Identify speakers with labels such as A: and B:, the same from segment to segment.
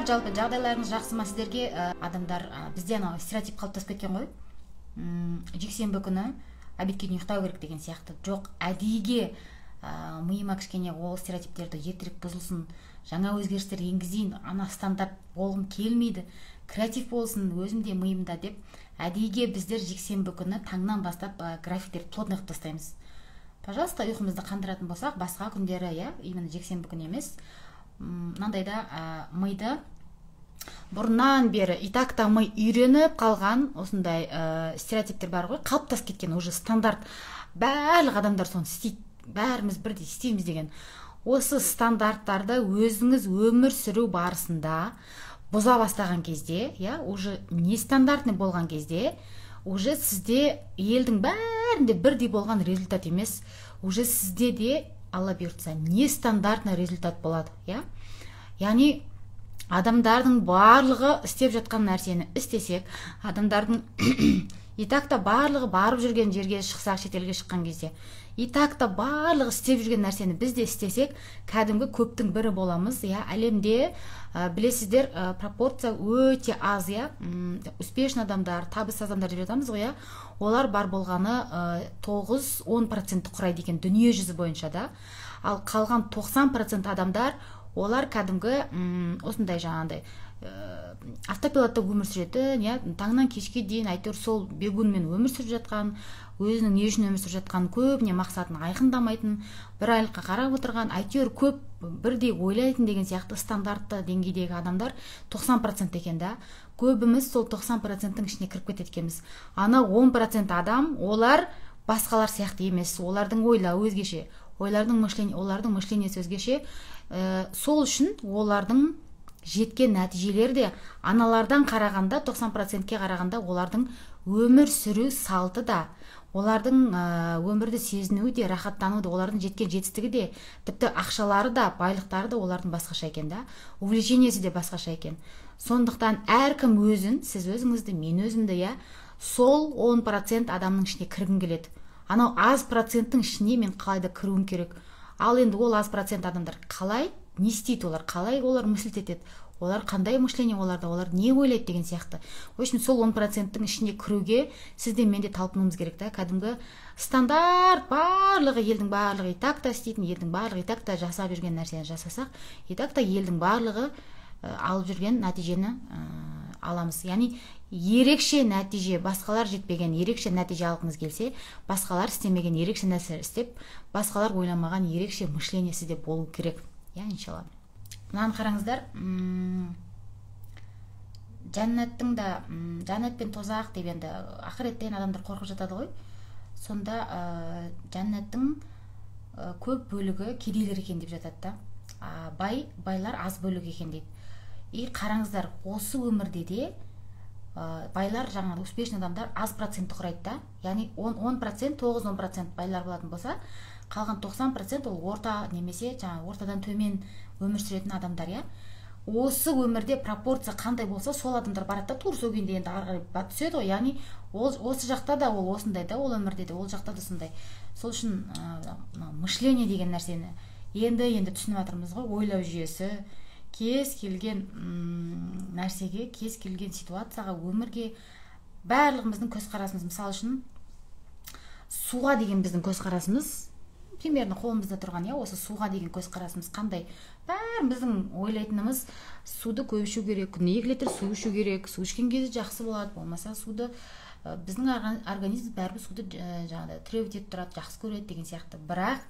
A: армысыздар, жалпы жағдайларыңыз жақсы ма сіздерге? Адамдар бізде анау стереотип қалыптасып кеткен ғой. Жексенбі күні обедке дейін ұйықтау керек деген сияқты. Жоқ, әдейіге миыма кішкене ол стереотиптерді ертерек бұзылсын, жаңа өзгерістер енгізейін, ана стандарт болғым келмейді, креатив болсын өзімде миымда деп, әдейіге біздер жексенбі күні таңнан бастап графиктерді плотно қылып тастаймыз. Пожалуйста, ұйқымызды қандыратын болсақ, басқа күндері, именно жексенбі күні емес, мынандайда миды бұрыннан бері итакта ми үйреніп қалған осындай стереотиптер бар ғой, қалыптасып кеткен уже стандарт. Барлық адамдар соны істейді, бәріміз бірдей істейміз деген. Осы стандарттарды өзіңіз өмір сүру барысында бұза бастаған кезде, уже нестандартный болған кезде, уже сізде елдің бәрінде бірдей болған результат емес, уже сізде де Алла бұйыртса нестандартный результат болады, яғни адамдардың барлығы істеп жатқан нәрсені істесек, адамдардың итакта барлығы барып жүрген жерге шықсақ, шетелге шыққан кезде, итакта барлығы істеп жүрген нәрсені біз де істесек, кәдімгі көптің бірі боламыз. Әлемде білесіздер, пропорция өте аз, успешный адамдар, табысты адамдар деп жатамыз ғой, олар бар болғаны 9-10% құрайды екен дүние жүзі бойынша да. Ал қалған 90% адамдар, олар кәдімгі осындай жаңағындай автопилотта өмір сүретін, таңнан кешке дейін әйтеуір сол бегунмен өмір сүріп жатқан, өзінің не үшін өмір сүріп жатқан, көбіне мақсатын айқындамайтын, бір айлыққа қарап отырған, әйтеуір көп бірдей ойлайтын деген сияқты стандартты деңгейдегі адамдар 90% екен да. Көбіміз сол 90%-ның ішіне кіріп кеткенбіз. Ана 10% адам, олар басқалар сияқты емес, олардың ойлауы өзгеше, олардың мышлениесі өзгеше. Сол үшін олардың жеткен нәтижелер де аналардан қарағанда, 90%-ке қарағанда олардың өмір сүру салты да, олардың өмірді сезінуі де, рахаттану да, олардың жеткен жетістігі де, тіпті ақшалары да, байлықтары да олардың басқаша екен да, увлечениесі де басқаша екен. Сондықтан әркім өзін, сіз өзіңізді, мен өзімді, сол 10% адамның ішіне кіргім келеді. Анау аз проценттің ішіне мен қалайда кіруім керек. Ал енді ол аз процент адамдар қалай не істейді, олар қалай олар мысль етеді, олар қандай мышление оларда, олар не ойлайды деген сияқты. В общем, сол 10%-ның ішіне кіруге сізде менде талпынуымыз керек та. Кәдімгі стандарт барлығы, елдің барлығы итакта істейтін, елдің барлығы итакта жасап жүрген нәрсені жасасақ, итакта елдің барлығы алып жүрген нәтижені аламыз. Яғни ерекше нәтиже, басқалар жетпеген ерекше нәтиже алғыңыз келсе, басқалар істемеген ерекше нәрсе істеп, басқалар ойламаған ерекше мышлениесі де болу керек. Иншалла. Мынаны қараңыздар, жәннаттың да, жәннат пен тозақ деп енді ақыреттен адамдар қорқып жатады ғой. Сонда жәннаттың көп бөлігі кедейлер екен деп жатады да. Байлар аз бөлік екен дейді. И қараңыздар, осы өмірде де байлар, жаңағы успешный адамдар аз процентті құрайды да. Яғни 10%, 9-10% байлар болатын болса, қалған 90% ол орта немесе ортадан төмен өмір сүретін адамдар. Осы өмірде пропорция қандай болса, сол адамдар барады да, тур сол күйінде енді ары қарай түседі ғой. Яғни осы жақта да ол осындай да, ол өмірде де ол жақта да сондай. Сол үшін мышление деген нәрсені енді түсініп жатырмыз ғой. Ойлау жүйесі кез келген нәрсеге, кез келген ситуацияға, өмірге барлығымыздың көзқарасымыз. Мысалы үшін суға деген біздің көзқарасымыз примерно қолымызда тұрған, осы суға деген көзқарасымыз қандай? Бәріміздің ойлайтынымыз суды көп ішу керек, күніне 2 литр су ішу керек, су ішкен кезде жақсы болады, болмаса суды біздің организм бәрібір суды требовать етіп тұрады, жақсы көреді деген сияқты. Бірақ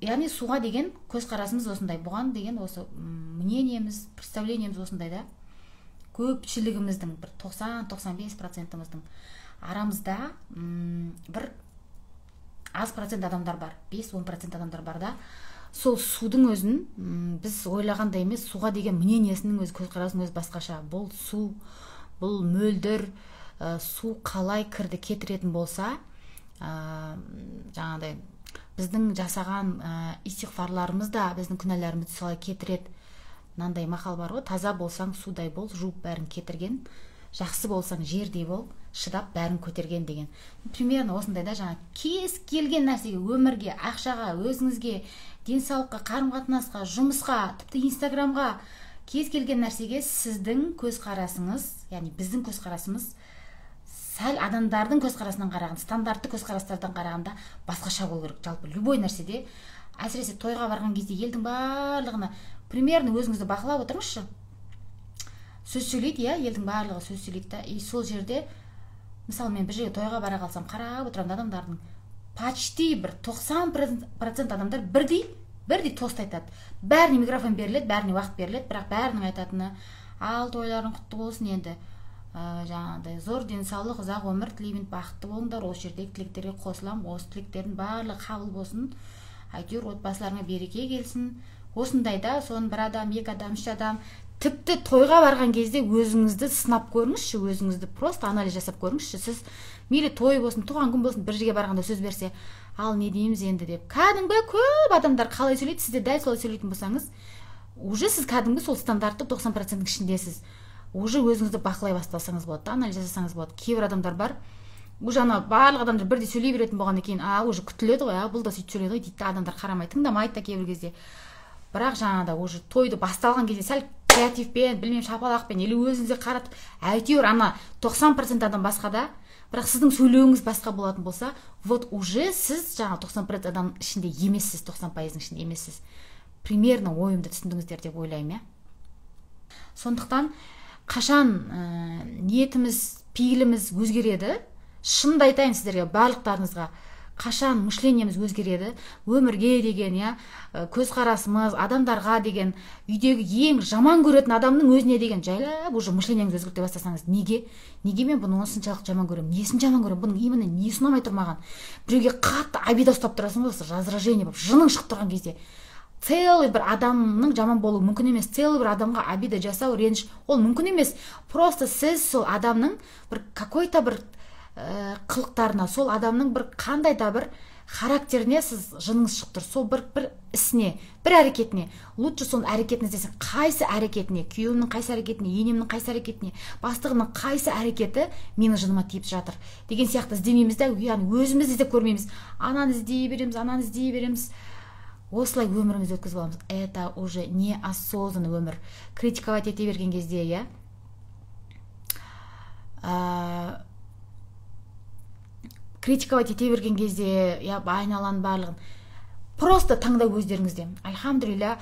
A: яғни суға деген көзқарасымыз осындай, бұған деген осы мнениеміз, представлениеміз осындай да. Көпшілігіміздің, бір 90-95%-іміздің арамызда бір аз процент адамдар бар, 5-10% адамдар бар да. Сол судың өзін біз ойлағандай емес, суға деген мнениесінің өз көзқарасының өз басқаша. Бұл су, бұл мөлдір, су қалай кірді кетіретін болса, жаңағыдай біздің жасаған истиғфарларымыз да біздің күнәларымызды солай кетіреді. Мынандай мақал бар ғой, таза болсаң судай бол, жуып бәрін кетірген, жақсы болсаң жердей бол, шыдап бәрін көтерген деген. Примерно осындай да, жаңа кез келген нәрсеге, өмірге, ақшаға, өзіңізге, денсаулыққа, қарым-қатынасқа, жұмысқа, тіпті Инстаграмға, кез келген нәрсеге сіздің көзқарасыңыз, яғни біздің көзқарасымыз сәл адамдардың көзқарасынан қарағанда, стандартты көзқарастардан қарағанда басқаша болу керек. Жалпы любой нәрседе, әсіресе тойға барған кезде елдің барлығына примерно өзіңізді бақылап отырыңызшы. Сөз сөйлейді, елдің барлығы сөз сөйлейді да, и сол жерде, мысалы мен бір жерге тойға бара қалсам, қарап отырамын адамдардың почти бір 90% адамдар бірдей тост айтады. Бәріне микрофон беріледі, бәріне уақыт беріледі, бірақ бәрінің айтатыны: ал тойларың құтты болсын, енді жаңағыдай зор денсаулық, ұзақ өмір тілеймін, бақытты болыңдар, осы жердегі тілектерге қосыламын, осы тілектердің барлығы қабыл болсын, әйтеуір отбасыларыңа береке келсін. Осындайда соны бір адам, екі адам, үш адам, тіпті тойға барған кезде өзіңізді сынап көріңізші, өзіңізді просто анализ жасап көріңізші. Сіз мейлі той болсын, туған күн болсын, бір жерге барғанда сөз берсе, ал не дейміз енді деп, кәдімгі көп адамдар қалай сөйлейді, сіз де дәл солай сөйлейтін болсаңыз, уже сіз кәдімгі сол стандартты 90%-ның ішіндесіз. Уже өзіңізді бақылай бастасаңыз болады, анализ жасасаңыз болады. Кейбір адамдар бар, уже ана барлық адамдар бірдей сөйлей беретін болғаннан кейін, уже күтіледі ғой, бұл да сөйтіп сөйлейді ғой дейді, адамдар қарамай тыңдамайды да кейбір кезде. Бірақ жаңағыда уже тойды басталған кезде сәл креативпен, білмеймін, шапалақпен, или өзіңізге қаратып, әйтеуір ана 90% адам басқада, бірақ сіздің сөйлеуіңіз басқа болатын болса, вот уже сіз жаңа 90% адам ішінде емессіз, 90%-ның ішінде емессіз. Примерно ойымды түсіндіңіздер деп ойлаймын, Сондықтан қашан ниетіміз, пейіліміз өзгереді, шынды айтайын сіздерге, барлықтарыңызға, қашан мышлениеміз өзгереді, өмірге деген, көзқарасымыз, адамдарға деген, үйдегі ең жаман көретін адамның өзіне деген жайлап уже мышлениеңізді өзгерте бастасаңыз, неге мен бұны осыншалық жаман көремін, несін жаман көремін, бұның именно несі ұнамай тұр маған, біреуге қатты обида ұстап тұрасың ғой, раздражение болып жының шығып тұрған кезде, целый бір адамның жаман болуы мүмкін емес, целый бір адамға обида жасау, реніш, ол мүмкін емес. Просто сіз сол адамның бір какой-то бір қылықтарына, сол адамның бір қандай да бір характеріне сіз жыныңыз шығып тұр, сол бір ісіне, бір әрекетіне. Лучше сол әрекетін іздесең, қайсы әрекетіне, күйеуімнің қайсы әрекетіне, енемнің қайсы әрекетіне, бастығымның қайсы әрекеті менің жыныма тиіп жатыр деген сияқты іздемейміз да, яғни өзіміз іздеп көрмейміз. Ананы іздей береміз, осылай өмірімізді өткізіп аламыз. Это уже неосознанный өмір. Критиковать ете берген кезде, айналаның барлығын просто таңдау өздеріңізде. Альхамдулилля,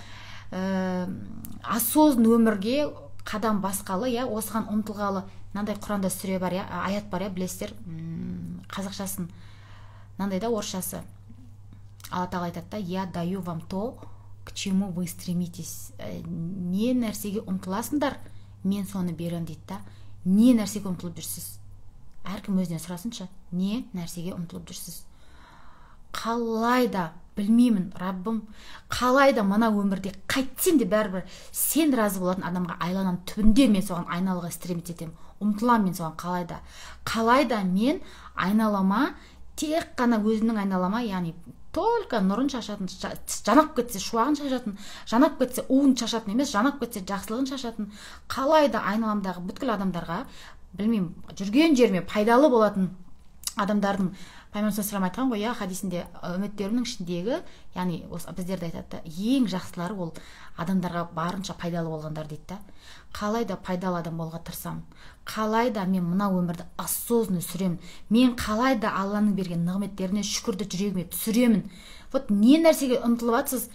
A: осознанный өмірге қадам басқалы, осыған ұмтылғалы. Мынандай Құранда сүре бар, аят бар, білесіздер, қазақшасын, мынандай да орысшасы. Алла Тағала айтады да: я даю вам то, к чему вы стремитесь. Не нәрсеге ұмтыласыңдар, мен соны берем дейді да. Не нәрсеге ұмтылып жүрсіз? Әркім өзінен сұрасыншы, не нәрсеге ұмтылып жүрсіз? Қалайда, білмеймін, Раббым, қалайда мына өмірде қайтсем де бәрібір сен разы болатын адамға айланам, түбінде мен соған айналуға стремить етемін, ұмтылам мен соған. Қалайда мен айналама, тек қана өзімнің айналама, яғни только нұрын шашатын, жанап кетсе шуағын шашатын, жанап кетсе уын шашатын емес, жанап кетсе жақсылығын шашатын, қалайда айналамдағы бүткіл адамдарға, білмеймін, жүрген жеріме пайдалы болатын адамдардың, Пайғамбар саллаллаху алейхи айтқан ғой, хадисінде, үмметтерімнің ішіндегі, яғни біздерді айтады, ең жақсылары ол адамдарға барынша пайдалы болғандар дейді. Қалайда пайдалы адам болуға тырысамын, қалайда мен мына өмірді осознанно сүремін, мен қалайда Алланың берген нығметтеріне шүкірді жүрегіме түсіремін. Вот не нәрсеге ұмтылып жатсыз,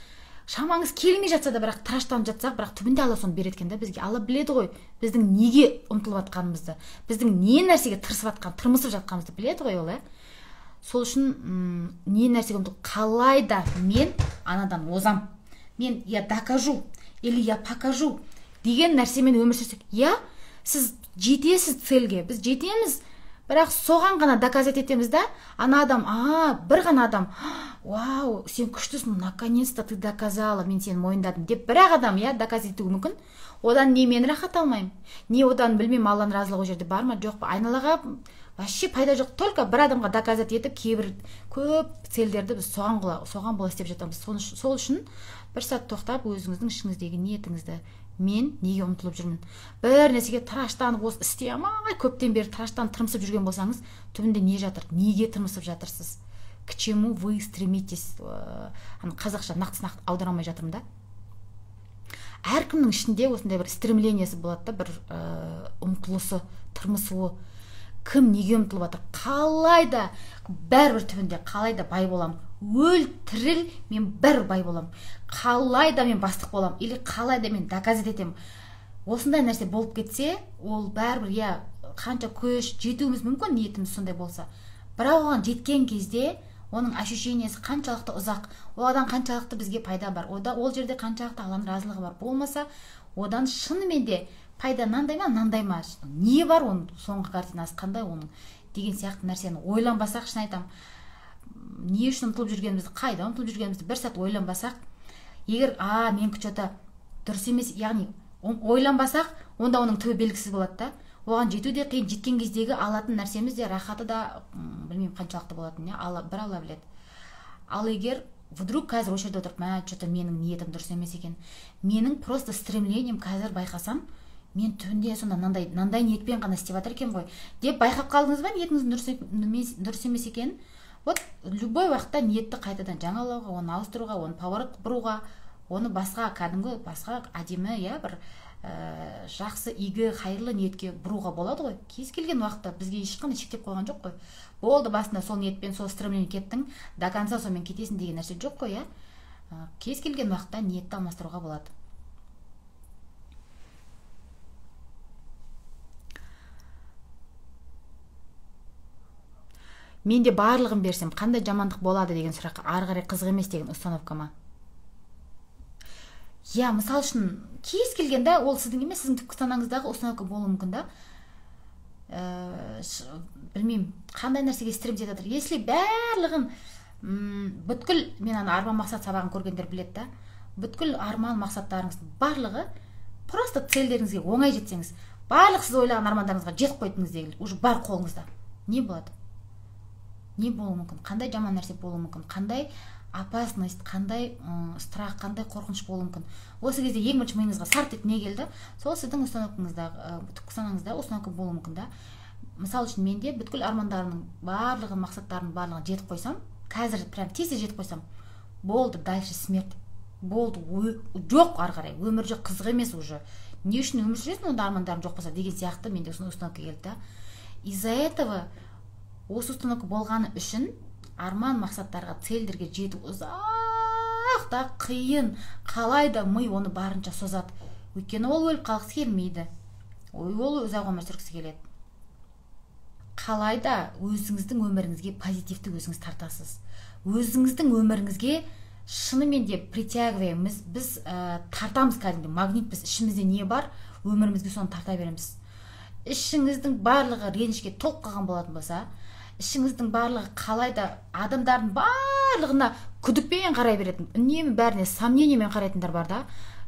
A: шамаңыз келмей жатса да, бірақ тыраштанып жатсақ, бірақ түбінде Алла соны береді екен да бізге. Алла біледі ғой біздің неге ұмтылып жатқанымызды, біздің не нәрсеге тырмысып жатқанымызды біледі ғой ол. Сол үшін не нәрсеге ұмтылып, қалайда мен анадан озам, мен я докажу или я покажу деген нәрсемен өмір сүрсек, сіз жетесіз цельге, біз жетеміз, бірақ соған ғана доказать етеміз да. Ана адам, бір ғана адам, вау, сен күштісің, наконец-то ты доказала, мен сені мойындадым деп бір-ақ адам доказать етуі мүмкін. Одан не мен рахат алмаймын, не одан білмеймін, Алланың разылығы ол жерде бар ма, жоқ па, айналаға вообще пайда жоқ. Только бір адамға доказать етіп, кейбір көп цельдерді біз соған бола істеп жатамыз. Сол үшін бір сәт тоқтап, өзіңіздің ішіңіздегі ниетіңізді, мен неге ұмтылып жүрмін, бір нәрсеге тыраштанып осы істей алмай көптен бері тыраштанып тырмысып жүрген болсаңыз, түбінде не жатыр, неге тырмысып жатырсыз, к чему вы стремитесь. Қазақша нақты аудармай жатырмын да. әркімнің ішінде осындай бір стремлениясы болады да, бір ұмтылысы, тырмысуы. Кім неге ұмтылып жатыр? Қалайда бәрібір түбінде қалайда бай болам, өл тіріл мен бәрібір бай болам, қалайда мен бастық болам, или қалайда мен доказать етем. Осындай нәрсе болып кетсе, ол бәрібір, я қанша көш жетуіміз мүмкін, ниетіміз сондай болса, бірақ оған жеткен кезде оның ощущениесі қаншалықты ұзақ, одан қаншалықты бізге пайда бар, ол жерде қаншалықты Алланың разылығы бар болмаса, одан шынымен де пайда мынандай ма, мынандай ма, не бар оның соңғы картинасы қандай оның деген сияқты нәрсені ойланбасақ, шын айтам, не үшін ұмтылып жүргенімізді, қайда ұмтылып жүргенімізді бір сәт ойланбасақ, егер мен что-то дұрыс емес, яғни ойланбасақ, онда оның түбі белгісіз болады да. Оған жету де қиын, жеткен кездегі алатын нәрсеміз де, рахаты да білмеймін қаншалықты болатын, бір Алла біледі. Ал егер вдруг қазір осы жерде отырып, что-то менің ниетім дұрыс емес екен, менің просто стремлением қазір байқасам, мен түбінде сонда мынандай ниетпен ғана істеп жатыр екен ғой деп байқап қалдыңыз ба, ниетіңіздің дұрыс емес екенін? Вот любой уақытта ниетті қайтадан жаңалауға, оны ауыстыруға, оны поворот бұруға, оны басқа кәдімгі басқа әдемі, бір жақсы, игі, қайырлы ниетке бұруға болады ғой. Кез келген уақытта бізге ешқандай шектеп қойған жоқ қой. Болды, басында сол ниетпен, сол стремлениемен кеттің, до конца сонымен кетесің деген нәрсе жоқ қой, Кез келген уақытта ниетті алмастыруға болады. Менде барлығын берсем, қандай жамандық болады деген сұраққа ары қарай қызық емес деген установкама. Мысал үшін, кез келгенде ол сіздің емес, сіздің түпкі санаңыздағы установка болуы мүмкін да. Білмеймін, қандай нәрсеге стремить етіп жатыр. Если барлығын бүткіл, мен арман мақсат сабағын көргендер біледі да, бүткіл арман мақсаттарыңыздың барлығы просто целдеріңізге оңай жетсеңіз, барлық сіз ойлаған армандарыңызға жетіп қойдыңыз дегенде, уже бар қолыңызда. Не болады? Не болуы мүмкін? Қандай жаман нәрсе болуы мүмкін? Қандай опасность, қандай страх, қандай қорқыныш болуы мүмкін? Осы кезде ең бірінші миыңызға сарт етіп не келді? Сол сіздің установкаңыздағы, түпкі санаңызда установка болуы мүмкін да. Мысал үшін, менде бүткіл армандарымның барлығы, мақсаттарының барлығын жетіп қойсам, қазір прям тез жетіп қойсам, болды, дальше смерть. Болды, жоқ ары қарай, өмір жоқ, қызық емес уже. Не үшін өмір сүресің, онда армандарым жоқ болса деген сияқты менде установка келді да. Из-за этого осы установка болғаны үшін арман мақсаттарға, цельдерге жету ұзақ та қиын, қалайда ми оны барынша созады. Өйткені ол өліп қалғысы келмейді. Ол ұзақ өмір сүргісі келеді. Қалайда өзіңіздің өміріңізге позитивті өзіңіз тартасыз. Өзіңіздің өміріңізге шынымен де притягиваемыз, біз тартамыз кәдімгі магнитпіз. Ішімізде не бар, өмірімізге соны тарта береміз. Ішіңіздің барлығы ренішке толып қалған болатын болса, ішіңіздің барлығы қалайда адамдардың барлығына күдікпен қарай беретін, үнемі бәріне сомнениемен қарайтындар бар да.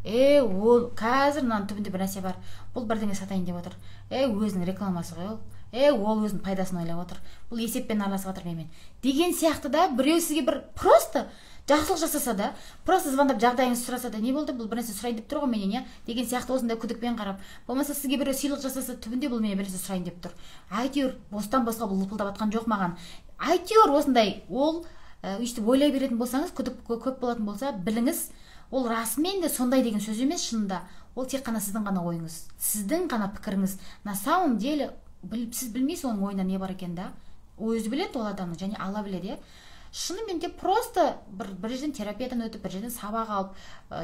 A: Ол қазір мынаның түбінде бір нәрсе бар, бұл бірдеңе сатайын деп отыр. Өзінің рекламасы ғой ол. Ол өзінің пайдасын ойлап отыр. Бұл есеппен араласып отыр менімен. Деген сияқты да, біреу сізге бір просто жақсылық жасаса да, просто звондап жағдайыңызды сұраса да, не болды, бұл бір нәрсе сұрайын деп тұр ғой менен, деген сияқты осындай күдікпен қарап, болмаса сізге біреу сыйлық жасаса, түбінде бұл менен бір нәрсе сұрайын деп тұр. Әйтеуір бостан босқа бұл лыпылдап жатқан жоқ маған. Әйтеуір осындай, ол өйстіп ойлай беретін болсаңыз, күдік көп болатын болса, біліңіз, ол расымен де сондай деген сөз емес шынында. Ол тек қана сіздің ғана ойыңыз, сіздің ғана пікіріңіз. На самом деле, сіз білмейсіз оның ойында не бар екен да. Өзі біледі ол адамның, және Алла біледі. Шынымен де просто бір жерден терапиядан өтіп, бір жерден сабақ алып,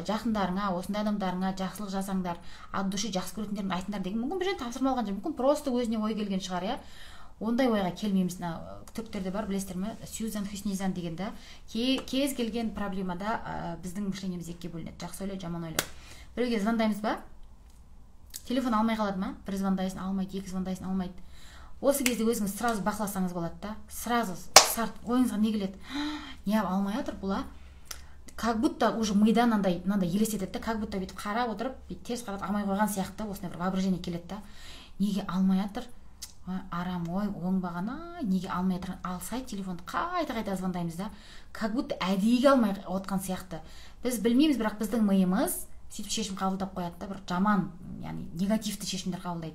A: жақындарыңа, осындай адамдарыңа жақсылық жасаңдар, от души жақсы көретіндерін айтыңдар деген, мүмкін бір жерден тапсырма алған жоқ, мүмкін просто өзіне ой келген шығар, Ондай ойға келмейміз. Түріктерде бар, білесіздер ме? Сьюзан Хуснизан деген да, кез келген проблемада біздің мышлениеміз екіге бөлінеді. Жақсы ойлау, жаман ойлау. Біреуге звондаймыз ба? Телефон алмай қалады ма? Бір звондайсың, алмайды, екі звондайсың, алмайды. Осы кезде өзіңіз сразу бақыласаңыз болады да. Сразу сарт ойыңызға не келеді? Не алмай жатыр бұл, как будто уже мидан мынандай елестетеді, как будто бүйтіп қарап отырып, теріс қарап алмай қойған сияқты осындай бір воображение келеді да. Неге алмай жатыр? Арам ой, оңбаған, неге алмай жатыр? Алсай телефонды қайта звондаймыз да. Как будто әдейіге алмай отқан сияқты. Біз білмейміз, бірақ біздің миымыз сөйтіп шешім қабылдап қояды да, бір жаман, яғни негативті шешімдер қабылдайды.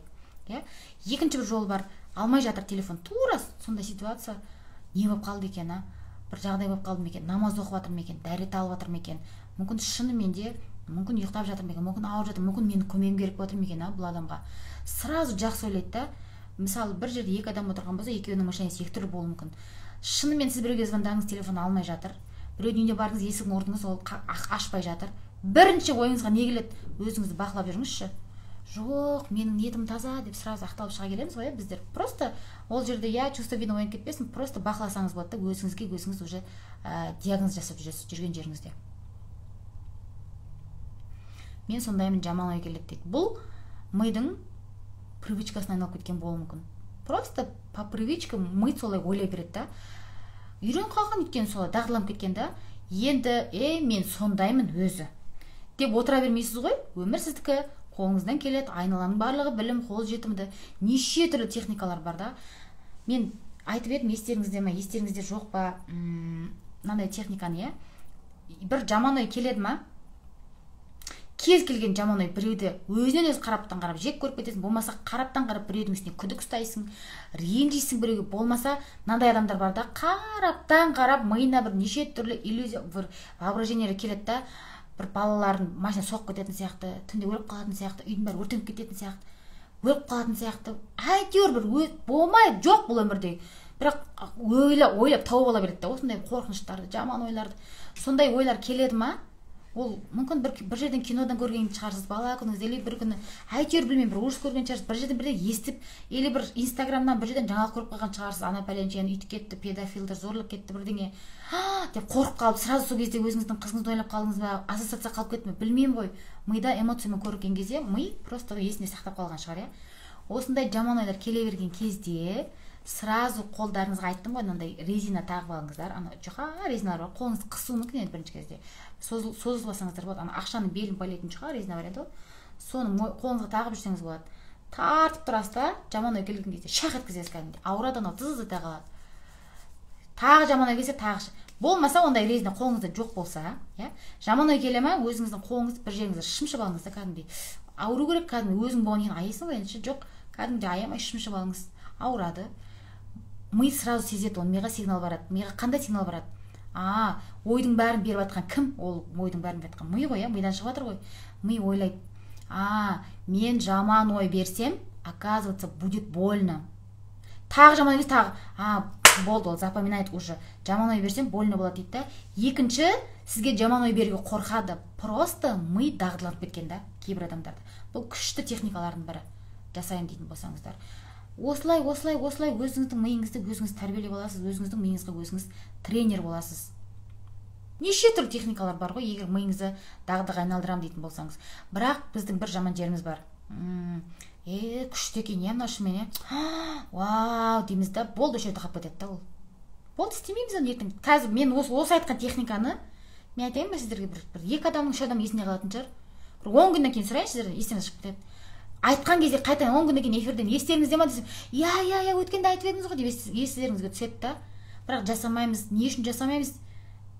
A: Екінші бір жол бар, алмай жатыр телефон. Тура сондай ситуация. Не болып қалды екен, бір жағдай болып қалды ма екен, намаз оқып жатыр ма екен, дәрет алып жатыр ма екен. Мүмкін шынымен де мүмкін ұйықтап жатыр ма екен, мүмкін ауырып жатыр, мүмкін менің көмегім керек болып отыр ма екен бұл адамға. Сразу жақсы ойлайды да. Мысалы бір жерде екі адам отырған болса, екеуінің машинасы екі түрлі болуы мүмкін. Шынымен сіз біреуге звондаңыз, телефон алмай жатыр, біреудің үйіне бардыңыз, есігін ұрдыңыз, ол ашпай жатыр, бірінші ойыңызға не келеді? Өзіңізді бақылап жүріңізші. Жоқ, менің ниетім таза деп сразу ақталып шыға келеміз ғой біздер. Просто ол жерде чувство вины ойнап кетпесін, просто бақыласаңыз болады да, өзіңізге өзіңіз уже диагноз жасап жүрген жеріңізде. Мен сондаймын, жаман ой келеді дейді. Бұл мидың привычкасына айналып кеткен болуы мүмкін. Просто по привычке ми солай ойлай береді да. Үйреніп қалған, өйткені солай дағдыланып кеткен да. Енді мен сондаймын өзі деп отыра бермейсіз ғой. Өмір сіздікі, қолыңыздан келеді, айналаның барлығы білім, қол жетімді, неше түрлі техникалар бар да. Мен айтып едім, естеріңізде ме, естеріңізде жоқ па, мынандай техниканы, бір жаман ой келеді ма? Кез келген жаман ой біреуді өзінен өз қараптан қарап жек көріп кетесің, болмаса қараптан қарап біреудің үстіне күдік ұстайсың, ренжисің біреуге, болмаса мынандай адамдар бар да, қараптан қарап миына бір неше түрлі иллюзия, бір воображениелер келеді да, бір балаларын машина соғып кететін сияқты, түнде өліп қалатын сияқты, үйдің бәрі өртеніп кететін сияқты, өліп қалатын сияқты, әйтеуір бір болмайды, жоқ бұл өмірде. Бірақ ойлап тауып ала береді да, осындай қорқыныштарды, жаман ойларды. Сондай ойлар келеді ма? Ол мүмкін бір жерден кинодан көрген шығарсыз, бала күніңізде, или бір күні әйтеуір білмеймін, бір ұрыс көрген шығарсыз, бір жерден бірде естіп, или бір инстаграмнан бір жерден жаңалық көріп қалған шығарсыз, ана пәленшені үйтіп кетті, педофилдер зорлық кетті, бірдеңе деп қорқып қалып, сразу сол кезде өзіңіздің қызыңызды ойлап қалдыңыз ба, ассоциация қалып кетті ме, білмеймін ғой. Мида эмоциямен көрген кезде ми просто есінде сақтап қалған шығар, Осындай жаман ойлар келе берген кезде сразу қолдарыңызға айттым ғой, мынандай резина тағып алыңыздар, ана жұқа резиналар бар, қолыңыз қысуы мүмкін енді бірінші кезде. Созылбасаңыздар болады, ана ақшаның белін байлайтын жұқа резина бар еді ғой. Соны қолыңызға тағып жүрсеңіз болады. Тартып тұрасыз да, жаман ой келген кезде шақ еткізесіз кәдімгідей. Ауырады, анау дыз-дыз ете қалады. Тағы жаман ой келсе, тағы. Болмаса ондай резина қолыңызда жоқ болса, жаман ой келе ма, өзіңіздің қолыңызды бір жеріңізді шымшып алыңыз да, кәдімгідей. Ауыру керек, кәдімгідей өзің болған кейін аяйсың ғой, енді жоқ, кәдімгідей аямай шымшып алыңыз. Ауырады. Ми сразу сезеді, оны миға сигнал барады. Миға қандай сигнал барады? Ойдың бәрін беріп жатқан кім? Ол ойдың бәрін беріп жатқан ми ғой, мидан шығып жатыр ғой. Ми ойлайды. Мен жаман ой берсем, оказывается, будет больно. Тағы жаман ой берсем, тағы, болды, ол запоминает уже. Жаман ой берсем, больно болады дейді да. Екінші, сізге жаман ой беруге қорқады. Просто ми дағдыланып кеткен да, кейбір адамдарды. Бұл күшті техникалардың бірі. Жасайын дейтін болсаңыздар. Осылай өзіңіздің миыңызды өзіңіз тәрбиелеп аласыз, өзіңіздің миыңызға өзіңіз тренер боласыз. Неше түрлі техникалар бар ғой, егер миыңызды дағдыға айналдырам дейтін болсаңыз. Бірақ біздің бір жаман жеріміз бар. Күшті екен, мынау шынымен, вау дейміз да, болды, осы жерде қалып кетеді да ол. Болды, істемейміз оны ертең. Қазір мен осы айтқан техниканы, мен айтайын ба сіздерге, бір екі адамның үш адам есіне қалатын шығар. Бір 10 күннен кейін сұрайын, сіздерден есінен шығып кетеді. Айтқан кезде қайтадан 10 күннен кейін эфирден естеріңізде ма десем, өткенде айтып едіңіз ғой деп естеріңізге түседі да. Бірақ жасамаймыз. Не үшін жасамаймыз?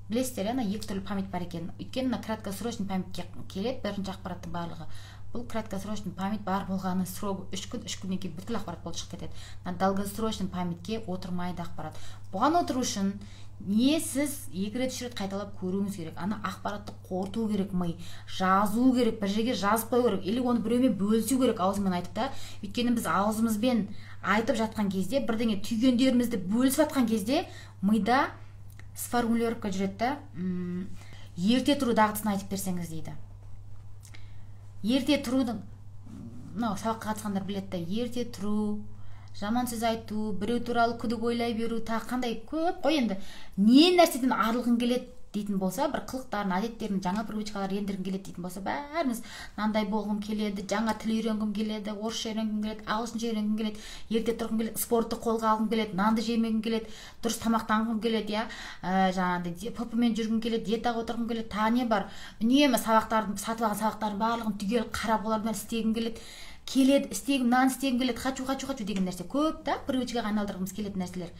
A: Білесіздер, ана екі түрлі память бар екен. Өйткені краткосрочный памятьке келеді бірінші ақпараттың барлығы. Бұл краткосрочный память бар болғаны срогы 3 күн, 3 күннен кейін бүткіл ақпарат болып шығып кетеді. Долгосрочный памятьке отырмайды ақпарат. Бұған отыру үшін не сіз 2 рет 3 рет қайталап көруіңіз керек. Ана ақпаратты қорыту керек, ми жазу керек, бір жерге жазып қою керек, или оны біреумен бөлісу керек, аузымен айтып та. Өйткені біз аузымызбен айтып жатқан кезде, бірдеңе түйгендерімізді бөлісіп жатқан кезде мида сформулировка жүреді да. Ерте тұру дағдысын айтып берсеңіз дейді. Ерте тұрудың, сабаққа қатысқандар біледі да, ерте тұру, жаман сөз айту, біреу туралы күдік ойлай беру, тағы қандай көп қой енді. Не нәрседен арылғың келеді дейтін болса, бір қылықтарын, әдеттерін, жаңа привычкалар ендіргім келеді дейтін болса, бәріміз мынандай болғым келеді, жаңа тіл үйренгім келеді, орысша үйренгім келеді, ағылшынша үйренгім келеді, ерте тұрғым келеді, спортты қолға алғым келеді, нанды жемегім келеді, дұрыс тамақтанғым келеді, жаңағыдай ПП-мен жүргім келеді, диетаға отырғым келеді, тағы не бар? Үнемі сабақтардың, сатып алған сабақтардың барлығын түгел қарап олармен істегім келеді, істегім, нан істегім келеді, хочу деген нәрсе көп та, привычкаға айналдырғымыз келетін нәрселер.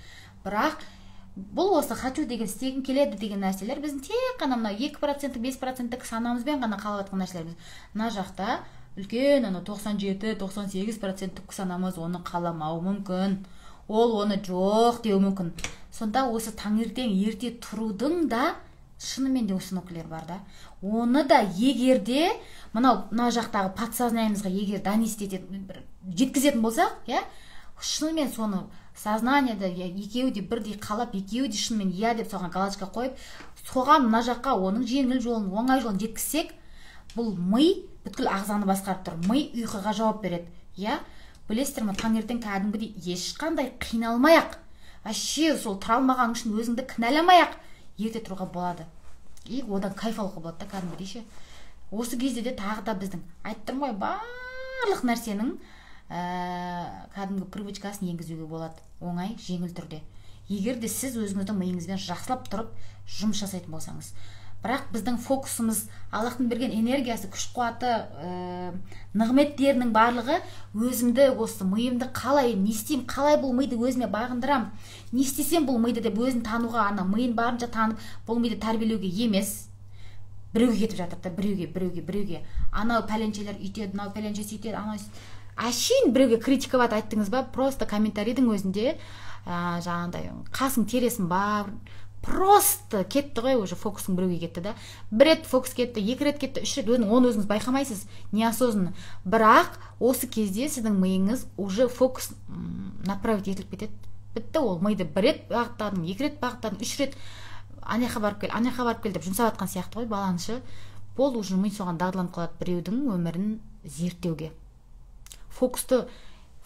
A: Бірақ бұл осы хочу деген, істегім келеді деген нәрселер біздің тек қана мына 2%, 5% санамызбен ғана қалып жатқан нәрселеріміз. Мына жақта үлкен 97-98% түпкі санамыз оны қаламау мүмкін. Ол оны жоқ деу мүмкін. Сонда осы таңертең ерте тұрудың да шынымен де установкалер бар да. Оны да егерде мына жақтағы подсознаниемызға егер донести ететін, жеткізетін болсақ, шынымен соны сознанияда екеуі де бірдей қалап, екеуі де шынымен деп соған галочка қойып, соған мына жаққа оның жеңіл жолын, оңай жолын жеткізсек, бұл ми бүткіл ағзаны басқарып тұр. Ми ұйқыға жауап береді. Білесіздер ме, таңертең кәдімгідей ешқандай қиналмай-ақ, вообще сол травмаған үшін өзіңді кінәламай-ақ ерте тұруға болады. И одан кайф алуға болады да кәдімгідей ше. Осы кезде де тағы да біздің айттым ғой, барлық нәрсенің кәдімгі привычкасын енгізуге болады. Оңай, жеңіл түрде. Егер де сіз өзіңіздің миыңызбен жақсылап тұрып жұмыс жасайтын болсаңыз. Бірақ біздің фокусымыз, Аллахтың берген энергиясы, күш қуаты, нығметтерінің барлығы өзімді, осы миымды қалай, не істеймін, қалай бұл миды өзіме бағындырам, не істесем бұл миды деп өзін тануға, миын барынша танып, бұл миды тәрбиелеуге емес, біреуге кетіп жатыр да, біреуге. Анау пәленшелер үйтеді, мынау пәленше сөйтеді, анау әшейін біреуге критиковать айттыңыз ба, просто комментарийдің өзінде жаңағыдай қасың тересің бар, просто кетті ғой, уже фокусың біреуге кетті да. Бір рет фокус кетті, екі рет кетті, үш рет, оны өзіңіз байқамайсыз, неосознанно. Бірақ осы кезде сіздің миыңыз уже фокус направить етіліп кетеді. Бітті, ол миды бір рет бағыттадың, екі рет бағыттадың, үш рет анаяққа барып кел деп жұмсап жатқан сияқты ғой баланшы. Бұл уже ми соған дағдыланып қалады біреудің өмірін зерттеуге.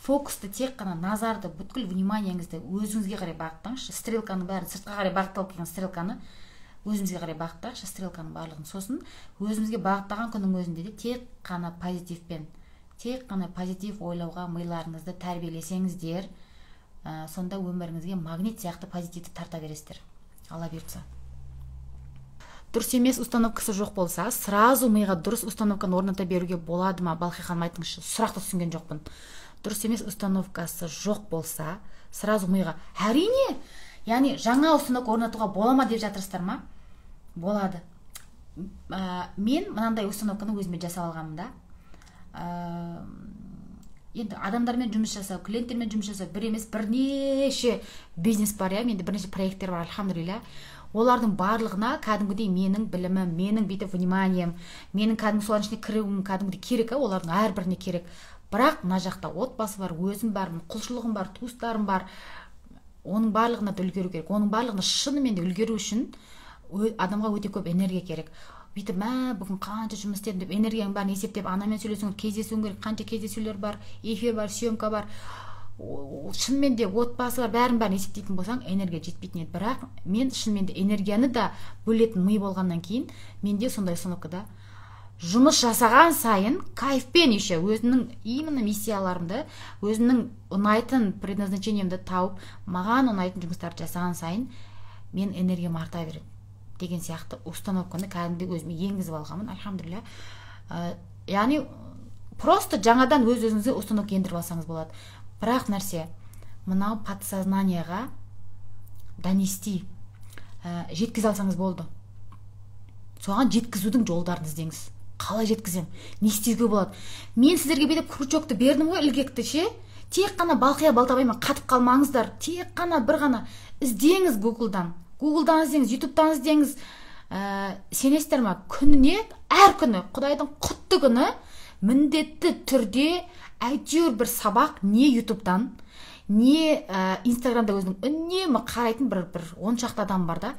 A: Фокусты тек қана назарды, бүткіл вниманиеңізді өзіңізге қарай бағыттаңызшы. Стрелканың бәрін, сыртқа қарай бағытталып келген стрелканы өзімізге қарай бағыттаңызшы, стрелканың барлығын. Сосын өзімізге бағыттаған күннің өзінде де тек қана позитив ойлауға миларыңызды тәрбиелесеңіздер, сонда өміріңізге магнит сияқты позитивті тарта бересіздер. Алла бұйыртса. Дұрыс емес установкасы жоқ болса, сразу миға дұрыс установканы орната беруге болады ма? Балқи ханым, айтыңызшы, сұрақты түсінген жоқпын. Дұрыс емес установкасы жоқ болса, сразу миға, әрине, яғни жаңа установка орнатуға бола ма деп жатырсыздар ма? Болады. Мен мынандай установканы өзіме жасап алғанмын да. Енді адамдармен жұмыс жасау, клиенттермен жұмыс жасау, бір емес бірнеше бизнес бар, менде бірнеше проекттер бар, альхамдулилля. Олардың барлығына кәдімгідей менің білімім, менің бүйтіп вниманием, менің кәдімгі солардың ішіне кіруім кәдімгідей керек, олардың әрбіріне керек. Бірақ мына жақта отбасы бар, өзім бар, құлшылығым бар, туыстарым бар. Оның барлығына да үлгеру керек. Оның барлығына шынымен де үлгеру үшін адамға өте көп энергия керек. Бүйтіп, бүгін қанша жұмыс істедім деп энергияң бәрін есептеп, анамен сөйлесуің, кездесуің керек, қанша кездесулер бар, эфир бар, съемка бар. Шынымен де отбасы бар, бәрін есептейтін болсаң, энергия жетпейтін еді. Бірақ мен шынымен де энергияны да бөлетін ми болғаннан кейін, менде сондай установкада жұмыс жасаған сайын кайфпен еще өзінің именно миссияларымды, өзінің ұнайтын предназначениемді тауып, маған ұнайтын жұмыстарды жасаған сайын мен энергиям арта береді деген сияқты установканы кәдімгі өзіме енгізіп алғанмын, альхамдулилля. Яғни просто жаңадан өз-өзіңізге установка ендіріп алсаңыз болады. Бірақ нәрсе, мынау подсознанияға донести, жеткізе алсаңыз болды. Соған жеткізудің жолдарын іздеңіз. Қалай жеткізем? Не істеуге болады? Мен сіздерге бетіп крючокты бердім ғой, ілгекті ше. Тек қана балқия балтабаймен қатып қалмаңыздар. Тек қана бір ғана іздеңіз Google'дан. Google'дан іздеңіз, YouTube'дан іздеңіз. Сенесіздер ме? Күніне, әр күні, Құдайдың құтты күні міндетті түрде әйтеуір бір сабақ, не YouTube'дан, не Instagram'да өзінің үнемі қарайтын бір 10 шақты адам бар да.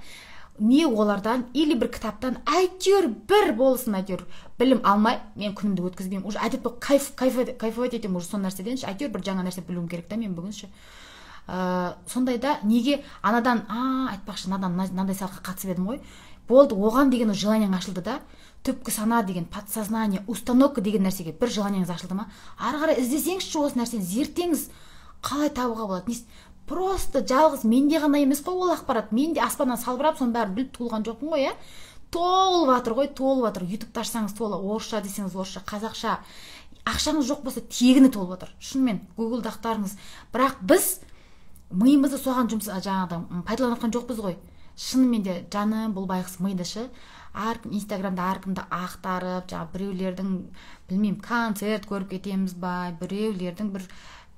A: Не олардан, или бір кітаптан әйтеуір бір болсын, әйтеуір білім алмай, мен күнімді өткізбеймін. Уже әдет болып кайфовать етемін уже сон нәрседен, әйтеуір бір жаңа нәрсе білуім керек та мен бүгінше. Сондайда неге анадан, айтпақшы, мынандай сабаққа қатысып едім ғой. Болды, оған деген желаниең ашылды да, түпкі сана деген, подсознание, установка деген нәрсеге бір желаниеңіз ашылды ма? Ары қарай іздесеңізші осы нәрсені, зерттеңіз, қалай табуға болады? Просто жалғыз менде ғана емес қой ол ақпарат. Менде аспаннан салбырап, соның бәрін біліп туылған жоқпын ғой, толып жатыр ғой, толып жатыр. YouTube-та ашсаңыз толы, орысша десеңіз орысша, қазақша. Ақшаңыз жоқ болса, тегіні толып жатыр. Шынымен, Google-да ақтарыңыз. Бірақ біз миымызды соған жаңағыдан пайдаланатын жоқпыз ғой. Шынымен де жаным бұл байғысы миды әркім Instagram'да әркімді ақтарып, біреулердің білмеймін, концерт көріп кетеміз ба, біреулердің бір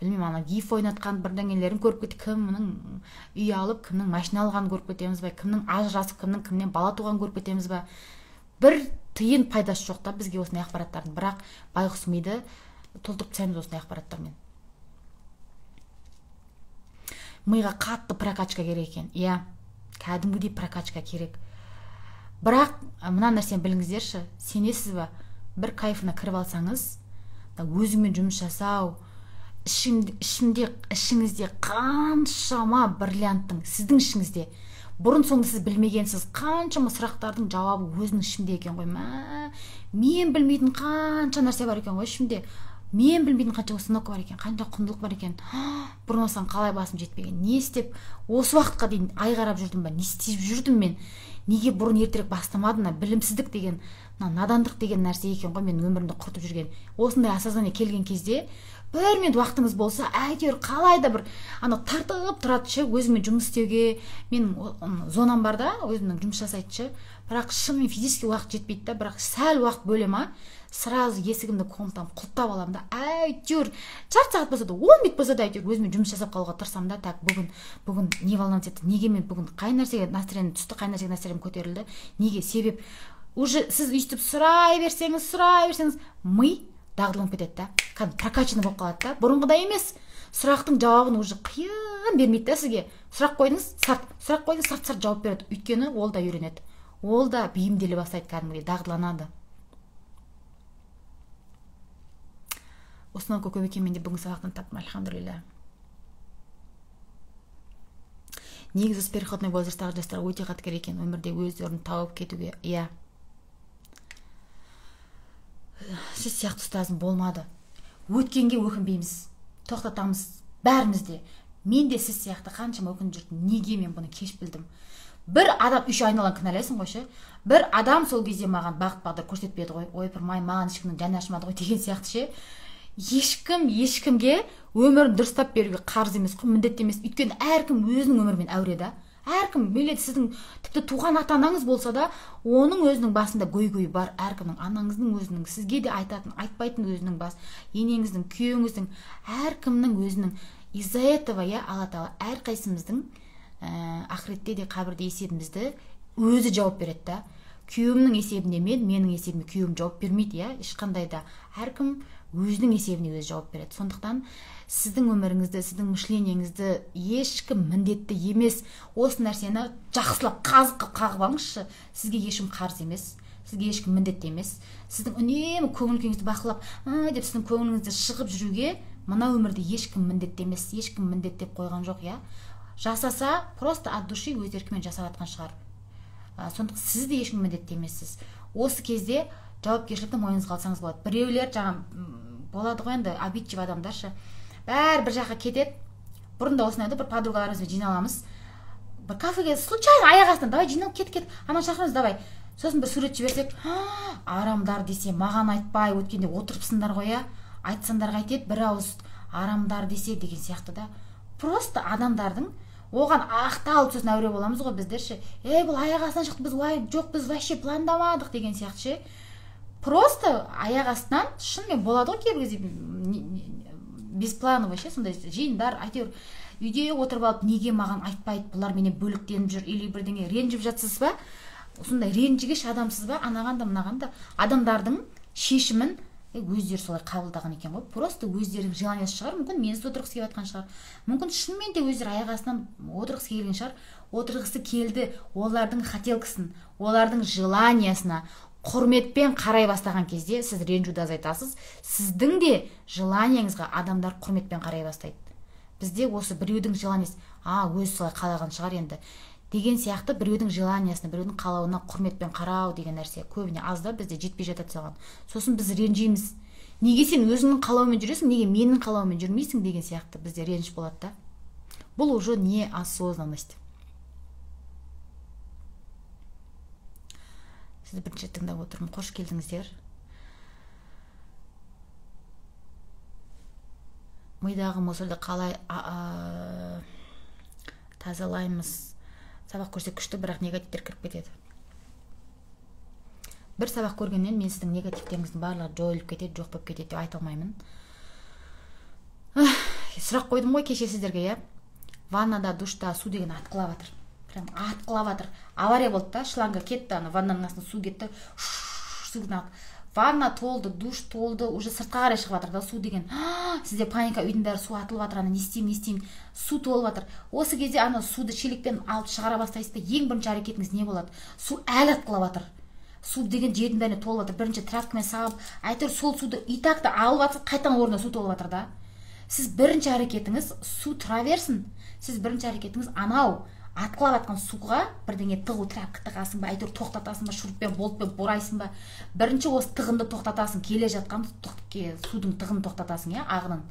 A: білмеймін, ана гиф ойнатқан бірдеңелерін көріп кетіп, кімнің үй алып, кімнің машина алғанын көріп кетеміз ба, кімнің ажырасып, кімнен бала туған көріп кетеміз ба. Бір тиын пайдасы жоқ та бізге осындай ақпараттардың, бірақ байғұс миды толтырып тастаймыз осындай ақпараттармен. Миға қатты прокачка керек екен. Иә, кәдімгідей прокачка керек. Бірақ мына нәрсені біліңіздерші, сенесіз ба, бір кайфына кіріп алсаңыз, өзіңмен жұмыс жасау, ішіңізде қаншама бриллианттың, сіздің ішіңізде бұрын соңды сіз білмегенсіз қаншама сұрақтардың жауабы өзінің ішінде екен ғой. Мен білмейтін қанша нәрсе бар екен ғой ішімде. Мен білмейтін қанша установка бар екен, қанша құндылық бар екен. Бұрын осыған қалай басым жетпеген, не істеп осы уақытқа дейін ай қарап жүрдім ба, не істеп жүрдім мен, неге бұрын ертерек бастамадым, білімсіздік деген, надандық деген нәрсе екен ғой мен өмірімді құртып жүрген. Осындай осознание келген кезде бір минут уақытыңыз болса, әйтеуір қалай да бір тартып тұрады ше, өзіңмен жұмыс істеуге. Мен зонам бар да, өзімнің жұмыс жасайды ше, бірақ шынымен физически уақыт жетпейді да, бірақ сәл уақыт бөлем, сразу есігімді комнатам құлттап алам да, әйтеуір жарты сағат болса да, 10 минут болса да әйтеуір өзіме жұмыс жасап қалуға тырысам да. Так, бүгін не волноваться етті, неге мен бүгін қай нәрсеге настроением түсті, қай нәрсеге настроением көтерілді, неге, себеп уже сіз өйстіп сұрай берсеңіз, ми дағдыланып кетеді да, прокачаны болып қалады да. Бұрынғыдай емес, сұрақтың жауабын уже қиын бермейді да сізге. Сұрақ қойдыңыз, сарт жауап береді. Өйткені ол да үйренеді, ол да бейімделе бастайды, кәдімгідей дағдыланады. Осынау көп екен менде бүгін сабақтан таптым, альхамдулилля. Негізі осы переходной возрасттағы жастарға өте қатты керек екен өмірде өз орнын тауып кетуге. Иә, сіз сияқты ұстазым болмады. Өткенге өкінбейміз, тоқтатамыз бәрімізде. Мен де сіз сияқты қаншама өкініп жүрдім. Неге мен бұны кеш білдім? Бір адам үш айналан кінәлайсың ғой ше. Бір адам сол кезде маған бағыт бағдар көрсетпеді ғой. Ойпырмай, маған ешкімнің жаны ашымады ғой деген сияқты ше. Ешкімге өмірін дұрыстап беруге қарыз емес қой, міндетті емес. Өйткені әркім өзінің өмірімен әуре да. Әркім, мейлі сіздің тіпті туған ата-анаңыз болса да, оның өзінің басында гөй-гөй бар. Әркімнің, анаңыздың өзінің, сізге де айтатын, айтпайтын өзінің бас, енеңіздің, күйеуіңіздің, әркімнің өзінің. Из-за этого, Алла Тағала әрқайсымыздың ақыретте де қабірде есебімізді өзі жауап береді да. Күйеуімнің есебіне менің есебіме күйеуім жауап бермейді, ешқандай да. Әркім өзінің есебіне өзі жауап береді. Сондықтан сіздің өміріңізді, сіздің мышлениеңізді ешкім міндетті емес. Осы нәрсені жақсылап қағып алыңызшы. Сізге ешкім қарыз емес, сізге ешкім міндетті емес. Сіздің үнемі көңіл күйіңізді бақылап, деп сіздің көңіліңізді шығып жүруге мына өмірде ешкім міндетті емес, ешкім міндет деп қойған жоқ, Жасаса, просто от души өз еркімен жасап жатқан шығар. Сондықтан сіз де ешкім міндетті емессіз. Осы кезде жауапкершілікті мойныңызға алсаңыз болады. Біреулер болады ғой енді обидчив адамдаршы. Бәрі бір жаққа кетеді. Бұрында осындай бір подругаларымызбен жиналамыз. Бір кафеге случайно аяқ астынан давай жиналып кет, анау шақырыңыз давай. Сосын бір сурет жіберсек, арамдар десе, маған айтпай өткенде отырыпсыңдар ғой, айтсаңдар қайтеді, бір ауыз арамдар десе деген сияқты да. Просто адамдардың оған ақталып сосын әуре боламыз ғой біздерші. Бұл аяқ астынан шықты, біз вообще пландамадық деген сияқты ше. Просто аяқ астынан шынымен болады ғой кейбір кезде бесплановый ше, сондай жиындар, әйтеуір үйде отырып алып, неге маған айтпайды, бұлар менен бөлектеніп жүр, или бірдеңе ренжіп жатсыз ба? Сондай ренжігіш адамсыз ба? Анаған да мынаған да адамдардың шешімін өздері солай қабылдаған екен ғой. Просто өздерінің желаниясы шығар, мүмкін менсіз отырғысы келіп жатқан шығар. Мүмкін шынымен де өздері аяқ астынан отырғысы келген шығар. Отырғысы келді, олардың хотелкасын, олардың желаниясына құрметпен қарай бастаған кезде сіз ренжуді азайтасыз. Сіздің де желанияңызға адамдар құрметпен қарай бастайды. Бізде осы біреудің желаниясы, өзі солай қалаған шығар енді деген сияқты біреудің желаниясына, біреудің қалауына құрметпен қарау деген нәрсе көбіне азда бізде жетпей жатады соған. Сосын біз ренжиміз. Неге сен өзіңнің қалауымен жүресің, неге менің қалауымен жүрмейсің деген сияқты бізде реніш болады да. Бұл уже неосознанность. Сізді бірінші тыңдап отырмын. Қош келдіңіздер. Мидағы мусорды қалай тазалаймыз? Сабақ көрсек күшті, бірақ негативтер кіріп кетеді. Бір сабақ көргеннен мен сіздің негативтеріңіздің барлығы жойылып кетеді, жоқ болып кетеді деп айта алмаймын. сұрақ қойдым ғой кеше сіздерге, иә. Ваннада, душта су деген атқылап жатыр. Прям атқылап жатыр. Авария болды да, шланга кетті, ана ваннаның астына су кетті. Ванна толды, душ толды, уже сыртқа қарай шығып жатыр да су деген. Сізде паника, үйдің бәрі су атылып жатыр, ана не істеймін, су толып жатыр. Осы кезде ана суды шелекпен алып шығара бастайсыз да, ең бірінші әрекетіңіз не болады? Су әлі атқылап жатыр. Су деген жердің бәріне толып жатыр. Бірінші тряпкамен сағып, әйтеуір сол суды итакта алып жатыр, қайтадан орнына су толып жатыр да. Сіз бірінші әрекетіңіз су тұра берсін. Сіз бірінші әрекетіңіз анау атқылап жатқан суға бірдеңе тығу, тряпка тығасың ба, әйтеуір тоқтатасың ба, шуруппен, болтпен борайсың ба. Бірінші осы тығынды тоқтатасың, келе жатқан судың тығын тоқтатасың, иә, ағынын.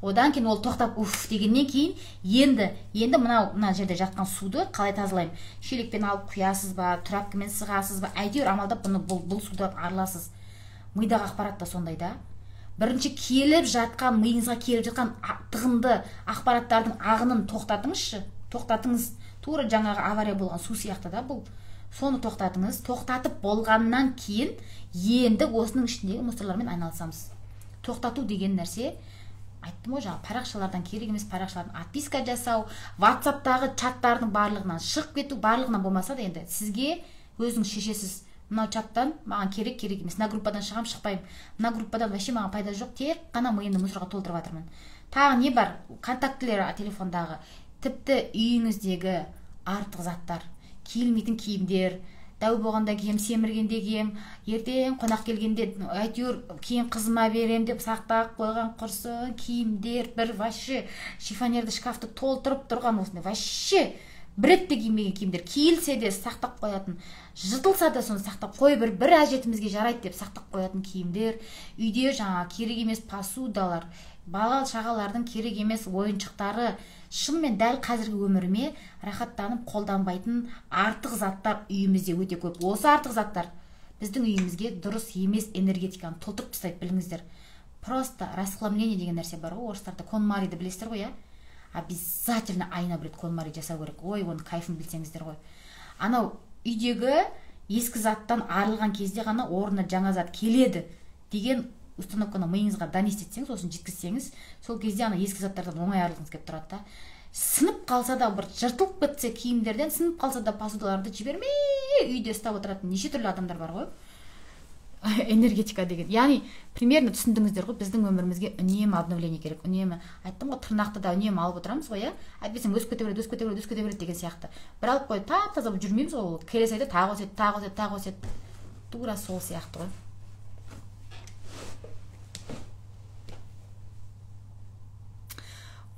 A: Одан кейін ол тоқтап уф дегеннен кейін енді мына жерде жатқан суды қалай тазалаймын? Шелекпен алып құясыз ба, тряпкамен сығасыз ба, әйтеуір амалдап бұл судан арыласыз. Мидағы ақпарат та сондай да. Бірінші миыңызға келіп жатқан тығынды ақпараттардың ағынын тоқтатыңыз. Тура жаңағы авария болған су сияқты да бұл. Соны тоқтатыңыз. Тоқтатып болғаннан кейін енді осының ішіндегі мусорлармен айналысамыз. Тоқтату деген нәрсе, айттым ғой, жаңа парақшалардан керек емес, парақшалардан отписка жасау, WhatsApp-тағы чаттардың барлығынан шығып кету, барлығынан болмаса да енді сізге өзіңіз шешесіз. Мынау чаттан маған керек емес. Мына группадан шығам, шықпаймын. Мына группадан вообще маған пайда жоқ, тек қана миымды мусорға толтырып жатырмын. Тағы не бар? Контактілері телефондағы. Тіпті үйіңіздегі артық заттар, киілмейтін киімдер, дәу болғанда кием, семіргенде кием, ертең қонақ келгенде әйтеуір кейін қызыма берем деп сақтап қойған құрсын киімдер, бір вообще шифонерді шкафты толтырып тұрған осындай вообще бір ретте кимеген киімдер, киілсе де сақтап қоятын, жыртылса да соны сақтап қой, бір әжетімізге жарайды деп сақтап қоятын киімдер, үйде жаңа керек емес посудалар, бала шағалардың керек емес ойыншықтары, шынымен дәл қазіргі өміріме рахаттанып қолданбайтын артық заттар үйімізде өте көп. Осы артық заттар біздің үйімізге дұрыс емес энергетиканы толтырып тастайды, біліңіздер. Просто расхламление деген нәрсе бар ғой, орыстарда конмариді білесіздер ғой, иә? Обязательно айна бір рет конмари жасау керек. Ой, оның кайфын білсеңіздер ғой. Анау үйдегі ескі заттан арылған кезде ғана орнына жаңа зат келеді деген установканы миыңызға донести етсеңіз, сосын жеткізсеңіз, сол кезде ана ескі заттардан оңай арылғыңыз келіп тұрады да. Сынып қалса да, бір жыртылып кетсе киімдерден, сынып қалса да посудаларды жібермей үйде ұстап отыратын неше түрлі адамдар бар ғой. Энергетика деген. Яғни, примерно түсіндіңіздер ғой, біздің өмірімізге үнемі обновление керек. Үнемі, айттым ғой, тырнақты да үнемі алып отырамыз ғой, иә? Әйтпесем өсіп кете береді деген сияқты. Бір алып қойып, тап-таза болып жүрмейміз ғой, ол келесі айда тағы өседі. Тура сол сияқты ғой.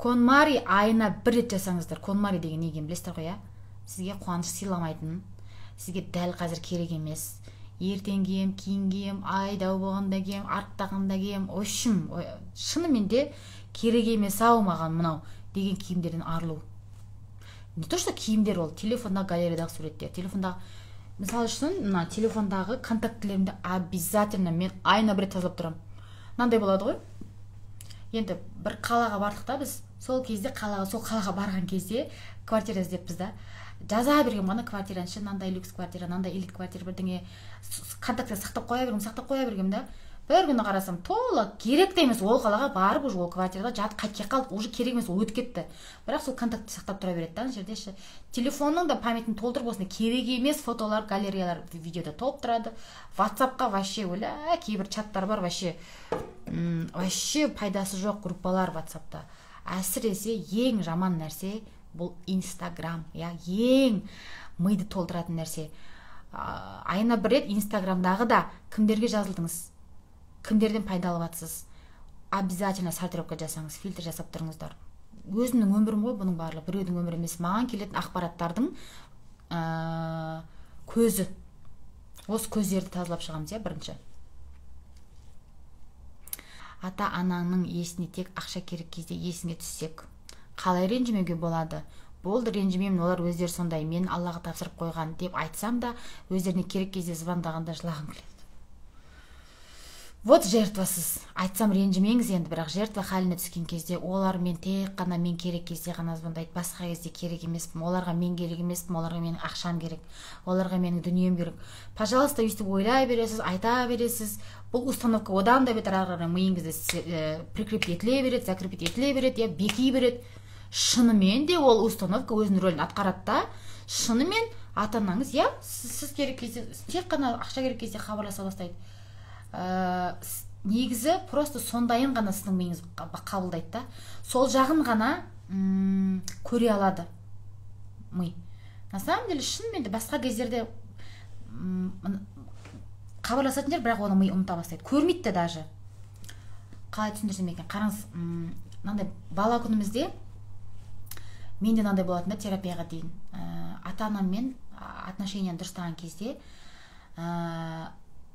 A: Конмари айына бір рет жасаңыздар. Конмари деген не екенін білесіздер ғой, иә? Сізге қуаныш сыйламайтын, сізге дәл қазір керек емес. Ертең кием, кейін кием, ай дәу болғанда кием, арттағанда кием. Общем, шынымен де керек емес ау маған мынау деген киімдерден арылу. Не то что киімдер, ол телефондағы галереядағы суреттер. Телефондағы, мысалы үшін, мына телефондағы контактілерімді обязательно мен айына бір рет тазалап тұрамын. Мынандай болады ғой. Енді бір қалаға бардық та біз, сол қалаға барған кезде квартира іздеппіз да. Жаза берген бана квартираншы, мынандай люкс квартира, мынандай элит квартира, бірдеңе контактты сақтап қоя бергем да. Бір күні қарасам, тола керек те емес, ол қалаға барып уже ол квартирада жатып қайтып қалды, уже керек емес, ол өтіп кетті. Бірақ сол контактты сақтап тұра береді да, ана жерде телефонның да памятін толтырып осындай керек емес фотолар, галереялар видеода толып тұрады. WhatsApp-қа вообще кейбір чаттар бар, вообще пайдасы жоқ группалар WhatsApp-та. Әсіресе ең жаман нәрсе бұл Instagram, ең миды толтыратын нәрсе. Айына бір рет Instagram-дағы да кімдерге жазылдыңыз, кімдерден пайда алыватсыз, обязательно сортировка жасаңыз, фильтр жасап тұрыңыздар. Өзімнің өмірім ғой бұның барлығы, біреудің өмірі емес, маған келетін ақпараттардың көзі. Осы көздерді тазалап шығамыз, бірінші. Ата-анаңның есіне тек ақша керек кезде есіңе түссек, қалай ренжімеуге болады? Болды, ренжімеймін, олар өздері сондай, мен Аллаға тапсырып қойған деп айтсам да, өздеріне керек кезде звондағанда жылағым келеді. Вот жертвасыз. Айтсам ренжімеңіз енді, бірақ жертва халіне түскен кезде олар мен тек қана мен керек кезде ғана звондайды, басқа кезде керек емеспін, оларға мен керек емеспін, оларға менің ақшам керек, оларға менің дүнием керек. Пожалуйста, өйстіп ойлай бересіз, айта бересіз. Бұл установка одан да бетер ары қарай миыңызда прикрепить етіле береді, закрепить етіле береді, я беки береді. Шынымен де ол установка өзінің рөлін атқарады да, шынымен ата-анаңыз, я сіз керек кезде, тек қана ақша керек кезде хабарласа бастайды. Негізі просто сондайын ғана сіздің миыңыз қабылдайды да, сол жағын ғана көре алады ми. На самом деле шынымен де басқа кездерде хабарласатын жер, бірақ оны ми ұмыта бастайды, көрмейді де даже. Қалай түсіндірсем екен, қараңыз, мынандай бала күнімізде менде мынандай болатын да, терапияға дейін ата-анаммен отношенияны дұрыстаған кезде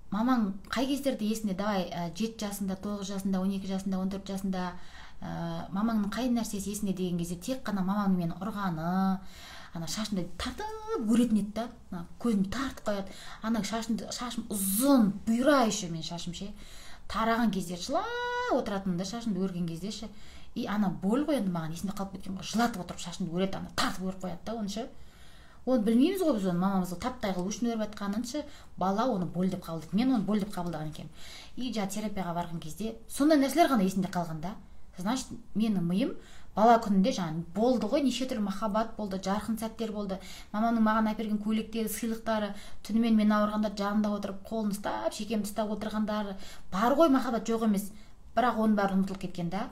A: мамаң қай кездерде есінде, давай 7 жасында, 9 жасында, 12 жасында, 14 жасында мамаңның қай нәрсесі есінде деген кезде тек қана мамаң мені ұрғаны, шашымды тартып өретін еді да, көзімді тартып қояды, шашым ұзын, бұйра еще мен шашым ше, тараған кезде жылап отыратын да, шашымды өрген кезде ше, и боль ғой енді маған есімде қалып кеткен ғой, жылатып отырып шашымды өреді, тартып өріп қояды да, оны ше. Оны білмейміз ғой біз, оны мамамызды таптай қылып үшін өріп жатқанынша бала оны боль деп қабылдайды. Мен оны боль деп қабылдаған екенмін. И терапияға барған кезде сондай нәрселер ғана есімде қалған да. Значит, менің миым бала күнінде болды ғой, неше түрлі махаббат болды, жарқын сәттер болды. Мамамның маған әперген көйлектері, сыйлықтары, түнімен мен ауырғанда жанында отырып, қолын ұстап, шекемді ұстап отырғандары бар ғой, махаббат жоқ емес. Бірақ оның бәрі ұмытылып кеткен да.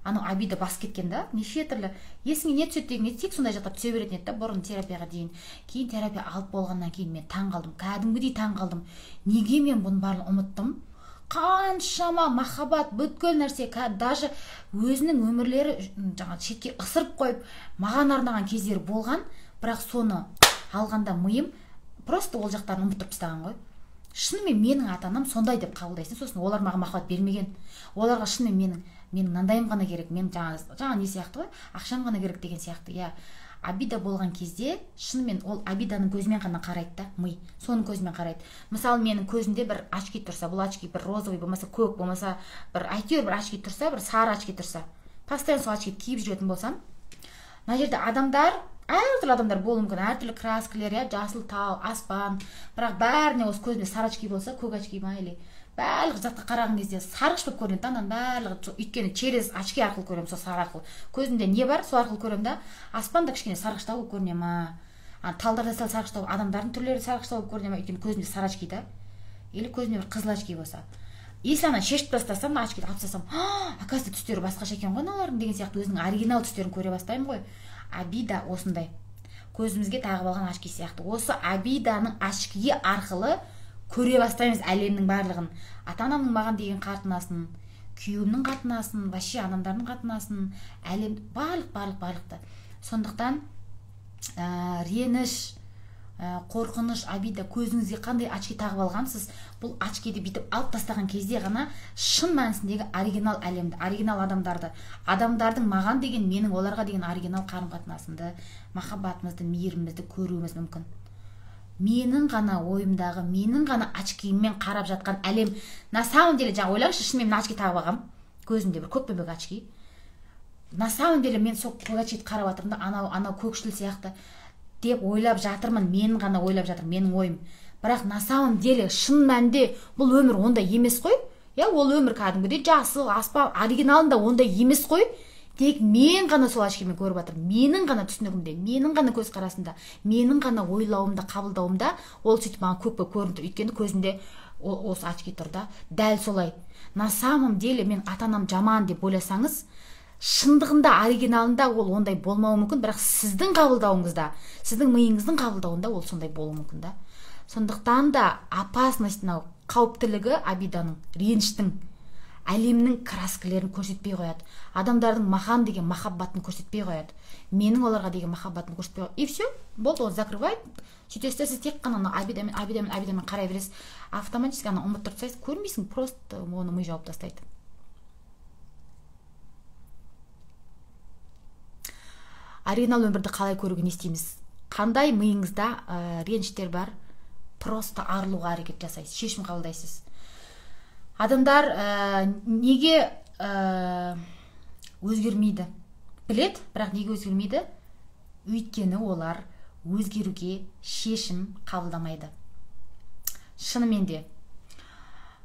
A: Обида басып кеткен да, неше түрлі есіңе не түседі деген тек сондай жақтар түсе беретін еді да, бұрын терапияға дейін. Кейін терапия алып болғаннан кейін мен таң қалдым, кәдімгідей таң қалдым. Неге мен бұның барлығын ұмыттым? Қаншама махаббат, бүткіл нәрсе, даже өзінің өмірлері шетке ысырып қойып, маған арнаған кездері болған, бірақ соны алғанда миым просто ол жақтарын ұмыттырып тастаған ғой. Шынымен менің ата-анам сондай деп қабылдайсың, сосын олар маған махаббат бермеген. Оларға шынымен менің мынандайым ғана керек, мен жаңа не сияқты ғой, ақшам ғана керек деген сияқты. Я обида болған кезде шынымен ол обиданың көзімен ғана қарайды да, ми, соның көзімен қарайды. Мысалы, менің көзімде бір очки тұрса, бұл очки бір розовый болмаса, көк болмаса, бір әйтеуір бір очки тұрса, бір сары очки тұрса, постоянно сол очки киіп жүретін болсам, мына жерде адамдар, әртүрлі адамдар болуы мүмкін, әртүрлі краскілер, жасыл тау, аспан, бірақ бәріне осы көзімде сары очки болса, көк очки ма или барлық жаққа қараған кезде сарғыш болып көрінеді, анан барлығы, өйткені через очки арқылы көремін, сол сары арқылы. Көзімде не бар, сол арқылы көремін да, аспан да кішкене сарғыштау болып көріне ма, талдар да сәл сарғыштау, адамдардың түрлері сарғыштау болып көріне ма, өйткені көзімде сары очки да, или көзімде бір қызыл очки болса. Если ана шешіп тастасам, очкиді алып тастасам, оказывается, түстері басқаша екен ғой мыналардың деген сияқты өзінің оригинал түстерін көре бастаймын ғой. Обида осындай. Көзімізге тағып алған очки сияқты. Осы обиданың очки арқылы көре бастаймыз әлемнің барлығын. Ата-анамның маған деген қатынасын, күйеуімнің қатынасын, вообще адамдардың қатынасын, әлем барлық. Сондықтан реніш, қорқыныш, обида, көзіңізге қандай очки тағып алғансыз, бұл очкиді бүйтіп алып тастаған кезде ғана шын мәнісіндегі оригинал әлемді, оригинал адамдардың маған деген, менің оларға деген оригинал қарым-қатынасымды, махаббатымызды, мейірімімізді көруіміз мүмкін. Менің ғана ойымдағы, менің ғана очкиіммен қарап жатқан әлем. На самом деле, жаңа ойлаңызшы, шынымен мен очки тағып алғам, көзімде бір көкпеңбек очки. На самом деле мен сол көк очкиді қарап жатырмын да, анау көкшіл сияқты деп ойлап жатырмын, менің ғана ойлап жатырмын, менің ойым. Бірақ на самом деле, шын мәнде бұл өмір ондай емес қой. Ол өмір кәдімгідей жасыл, аспан, оригиналында ондай емес қой. Тек мен ғана сол очкимен көріп жатырмын, менің ғана түсінігімде, менің ғана көзқарасымда, менің ғана ойлауымда, қабылдауымда ол сөйтіп маған көкпе көрінді, өйткені көзімде осы очки тұр да. Дәл солай. На самом деле мен ата-анам жаман деп ойласаңыз, шындығында, оригиналында ол ондай болмауы мүмкін, бірақ сіздің қабылдауыңызда, сіздің миыңыздың қабылдауында ол сондай болуы мүмкін да. Сондықтан да опасность, қауіптілігі обиданың, реніштің, әлемнің краскілерін көрсетпей қояды. Адамдардың маған деген махаббатын көрсетпей қояды. Менің оларға деген махаббатын көрсетпей қояды. И все, болды, оны закрывает. Сөйтесіз, сіз тек қана обидамен қарай бересіз. Автоматически ана ұмыттырып тастайсыз, көрмейсің, просто оны ми жауып тастайды. Оригинал өмірді қалай көруге не істейміз? Қандай миыңызда реніштер бар, просто арылуға әрекет жасайсыз, шешім қабылдайсыз. Адамдар неге өзгермейді? Білет, бірақ неге өзгермейді? Өйткені олар өзгеруге шешім қабылдамайды. Шынымен де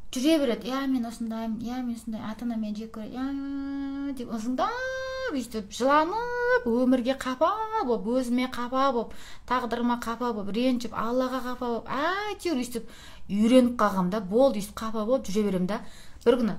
A: жүре береді, мен осындаймын, мен осындай, ата-анам мені жек көреді, деп ызыңдап өйстіп жыланып, өмірге қапа болып, өзіме қапа болып, тағдырыма қапа болып, ренжіп, Аллаға қапа болып, әйтеуір өйстіп үйреніп қалғамда, болды, өйстіп қапа болып жүре беремін да. Бір күні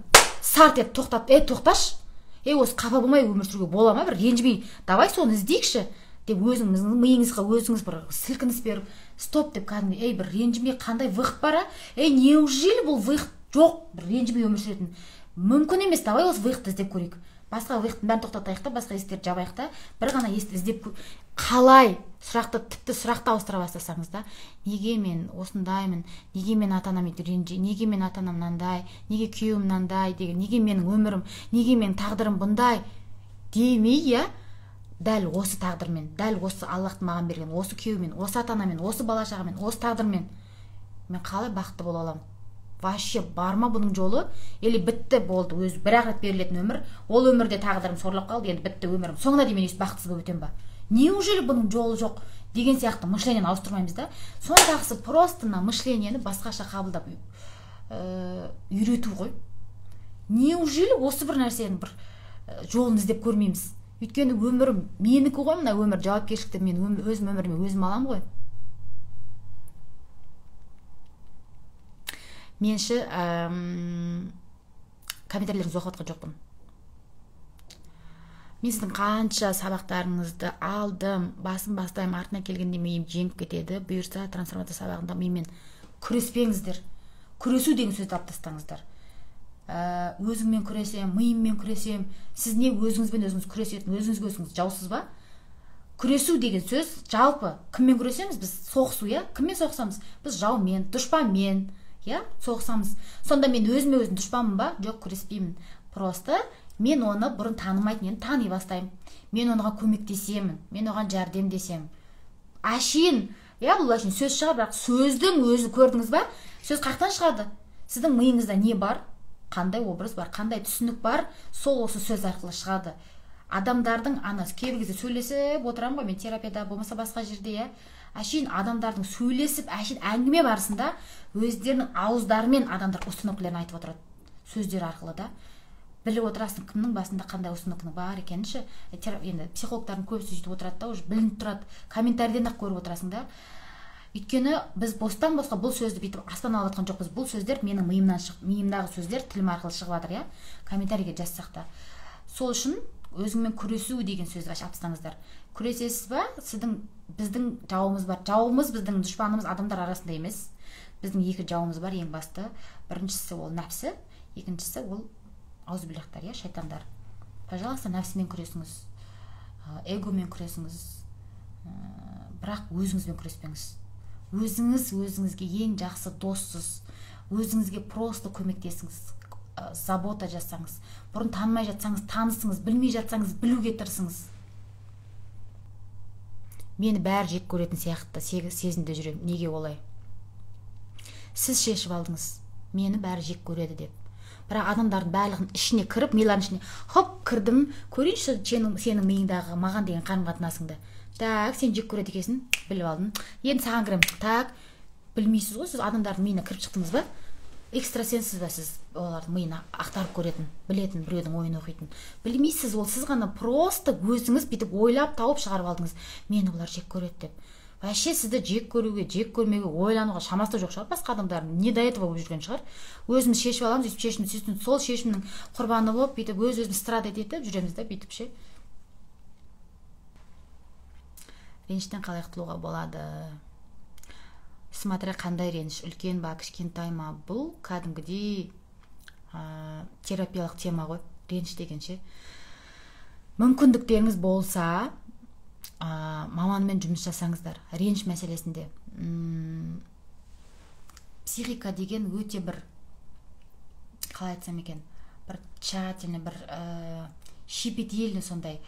A: сарт етіп тоқтап, тоқташ, осы қапа болмай өмір сүруге бола ма? Бір ренжімей, давай соны іздейікші деп өзіңіздің миыңызға өзіңіз бір сілкініс беріп, стоп деп кәдімгі, бір ренжімей қандай выход бар? Неужели бұл выход жоқ? Бір ренжімей өмір сүретін мүмкін емес. Давай осы выходты іздеп көрейік. Басқа выходтың бәрін тоқтатайық та, басқа есіктерді жабайық та, бір ғана есікті іздеп қалай сұрақты, тіпті сұрақты ауыстыра бастасаңыз да, неге мен осындаймын, неге мен ата-анам ренжи, неге мен ата-анам мынандай, неге күйеуім мынандай деген, неге менің өмірім, неге менің тағдырым бұндай демей, дәл осы тағдырмен, дәл осы Аллахтың маған берген осы күйеумен, осы ата-анаммен, осы бала-шағамен, осы тағдырмен мен қалай бақытты бола аламын? Вообще бар ма бұның жолы? Или бітті, болды, өзі бір-ақ рет берілетін өмір, ол өмірде тағдырым сорлап қалды, енді бітті өмірім, соңына дейін мен өйстіп бақытсыз болып өтем ба? Неужели бұның жолы жоқ деген сияқты мышлениені ауыстырмаймыз да? Сондағысы просто мышлениені басқаша қабылдап үйрету ғой. Неужели осы бір нәрсенің бір жолын іздеп көрмейміз? Өйткені өмірім менікі ғой, мына өмір жауапкершілікті мен өзім өміріме өзім алам ғой. Менші комментарийлеріңізді оқып отқан жоқпын. Мен сіздің қанша сабақтарыңызды алдым, басын бастаймын, артына келгенде миым жеңіп кетеді. Бұйырса трансформация сабағында мимен күреспеңіздер. Күресу деген сөзді алып тастаңыздар. Өзіңмен күресем, миыммен күресем. Сіз не өзіңізбен өзіңіз күресетін, өзіңізге өзіңіз жаусыз ба? Күресу деген сөз жалпы кіммен күресеміз? Біз соғысу, кіммен соғысамыз? Біз жаумен, дұшпанмен, соғысамыз. Сонда мен өзіме өзім дұшпанмын ба? Жоқ, күреспеймін. Просто мен оны бұрын танымайтын, енді тани бастаймын. Мен оған көмектесемін, мен оған жәрдемдесемін. Әшейін, бұл әшейін сөз шығар, бірақ сөздің өзі көрдіңіз ба? Сөз қаяқтан шығады? Сіздің миыңызда не бар? Қандай образ бар, қандай түсінік бар? Сол осы сөз арқылы шығады. Адамдардың кейбір кезде сөйлесіп отырамын ғой, мен терапияда болмаса басқа жерде, әшейін адамдардың сөйлесіп, әшейін әңгіме барысында өздерінің ауыздарымен адамдар установкаларын айтып отырады. Сөздер арқылы да. Біліп отырасың, кімнің басында қандай установканың бар екенінші. Енді психологтардың көбісі сөйтіп отырады да, уже білініп тұрады. Комментарийден ақ көріп отырасың да. Өйткені біз бостан босқа бұл сөзді бүйтіп астан алып жатқан жоқпыз. Бұл сөздер менің миымдағы сөздер тілім арқылы шығып жатыр, комментарийге жазсақ та. Сол үшін өзіңмен күресу деген сөзді алып тастаңыздар. Күресесіз ба? Біздің жауымыз бар. Жауымыз біздің дұшпанымыз адамдар арасында емес. Біздің екі жауымыз бар, ең басты. Біріншісі ол нәпсі, екіншісі ол аузубилляхтар, шайтандар. Пожалуйста, нәпсімен күресіңіз, эгомен күресіңіз, бірақ өзіңізбен күреспеңіз. Өзіңіз өзіңізге ең жақсы доссыз, өзіңізге просто көмектесіңіз, забота жасаңыз. Бұрын танымай жатсаңыз, танысыңыз, білмей жатсаңыз, білуге тырысыңыз. Мені бәрі жек көретін сияқты сезімде жүремін. Неге олай? Сіз шешіп алдыңыз, мені бәрі жек көреді деп. Бірақ адамдардың барлығын ішіне кіріп, милардың ішіне хоп кірдім, көрейінші сенің миыңдағы маған деген қарым-қатынасыңды. Так, сен жек көреді екенсің, біліп алдым. Енді саған кірем. Так, білмейсіз ғой, сіз адамдардың миына кіріп шықтыңыз ба? Экстрасенсіз ба сіз олардың миына ақтарып көретін, білетін, біреудің ойын оқитын? Білмейсіз, ол сіз ғана просто өзіңіз бүйтіп ойлап тауып шығарып алдыңыз. Мені олар жек көреді деп. Вообще сізді жек көруге, жек көрмеуге ойлануға шамасы жоқ шығар. Басқа адамдардың не до этого болып жүрген шығар. Өзіміз шешіп аламыз, өйтіп шешімді сөйтіп, сол шешімнің құрбаны болып, бүйтіп өз-өзіміз страдать етіп жүреміз да, бүйтіп ше. Реніштен қалай құтылуға болады? Смотря қандай реніш, үлкен ба, кішкентай ма, бұл кәдімгідей терапиялық тема ғой, реніш деген ше. Мүмкіндіктеріңіз болса, маманмен жұмыс жасаңыздар. Реніш мәселесінде психика деген өте бір, қалай айтсам екен, бір тщательный, бір щепетильный сондай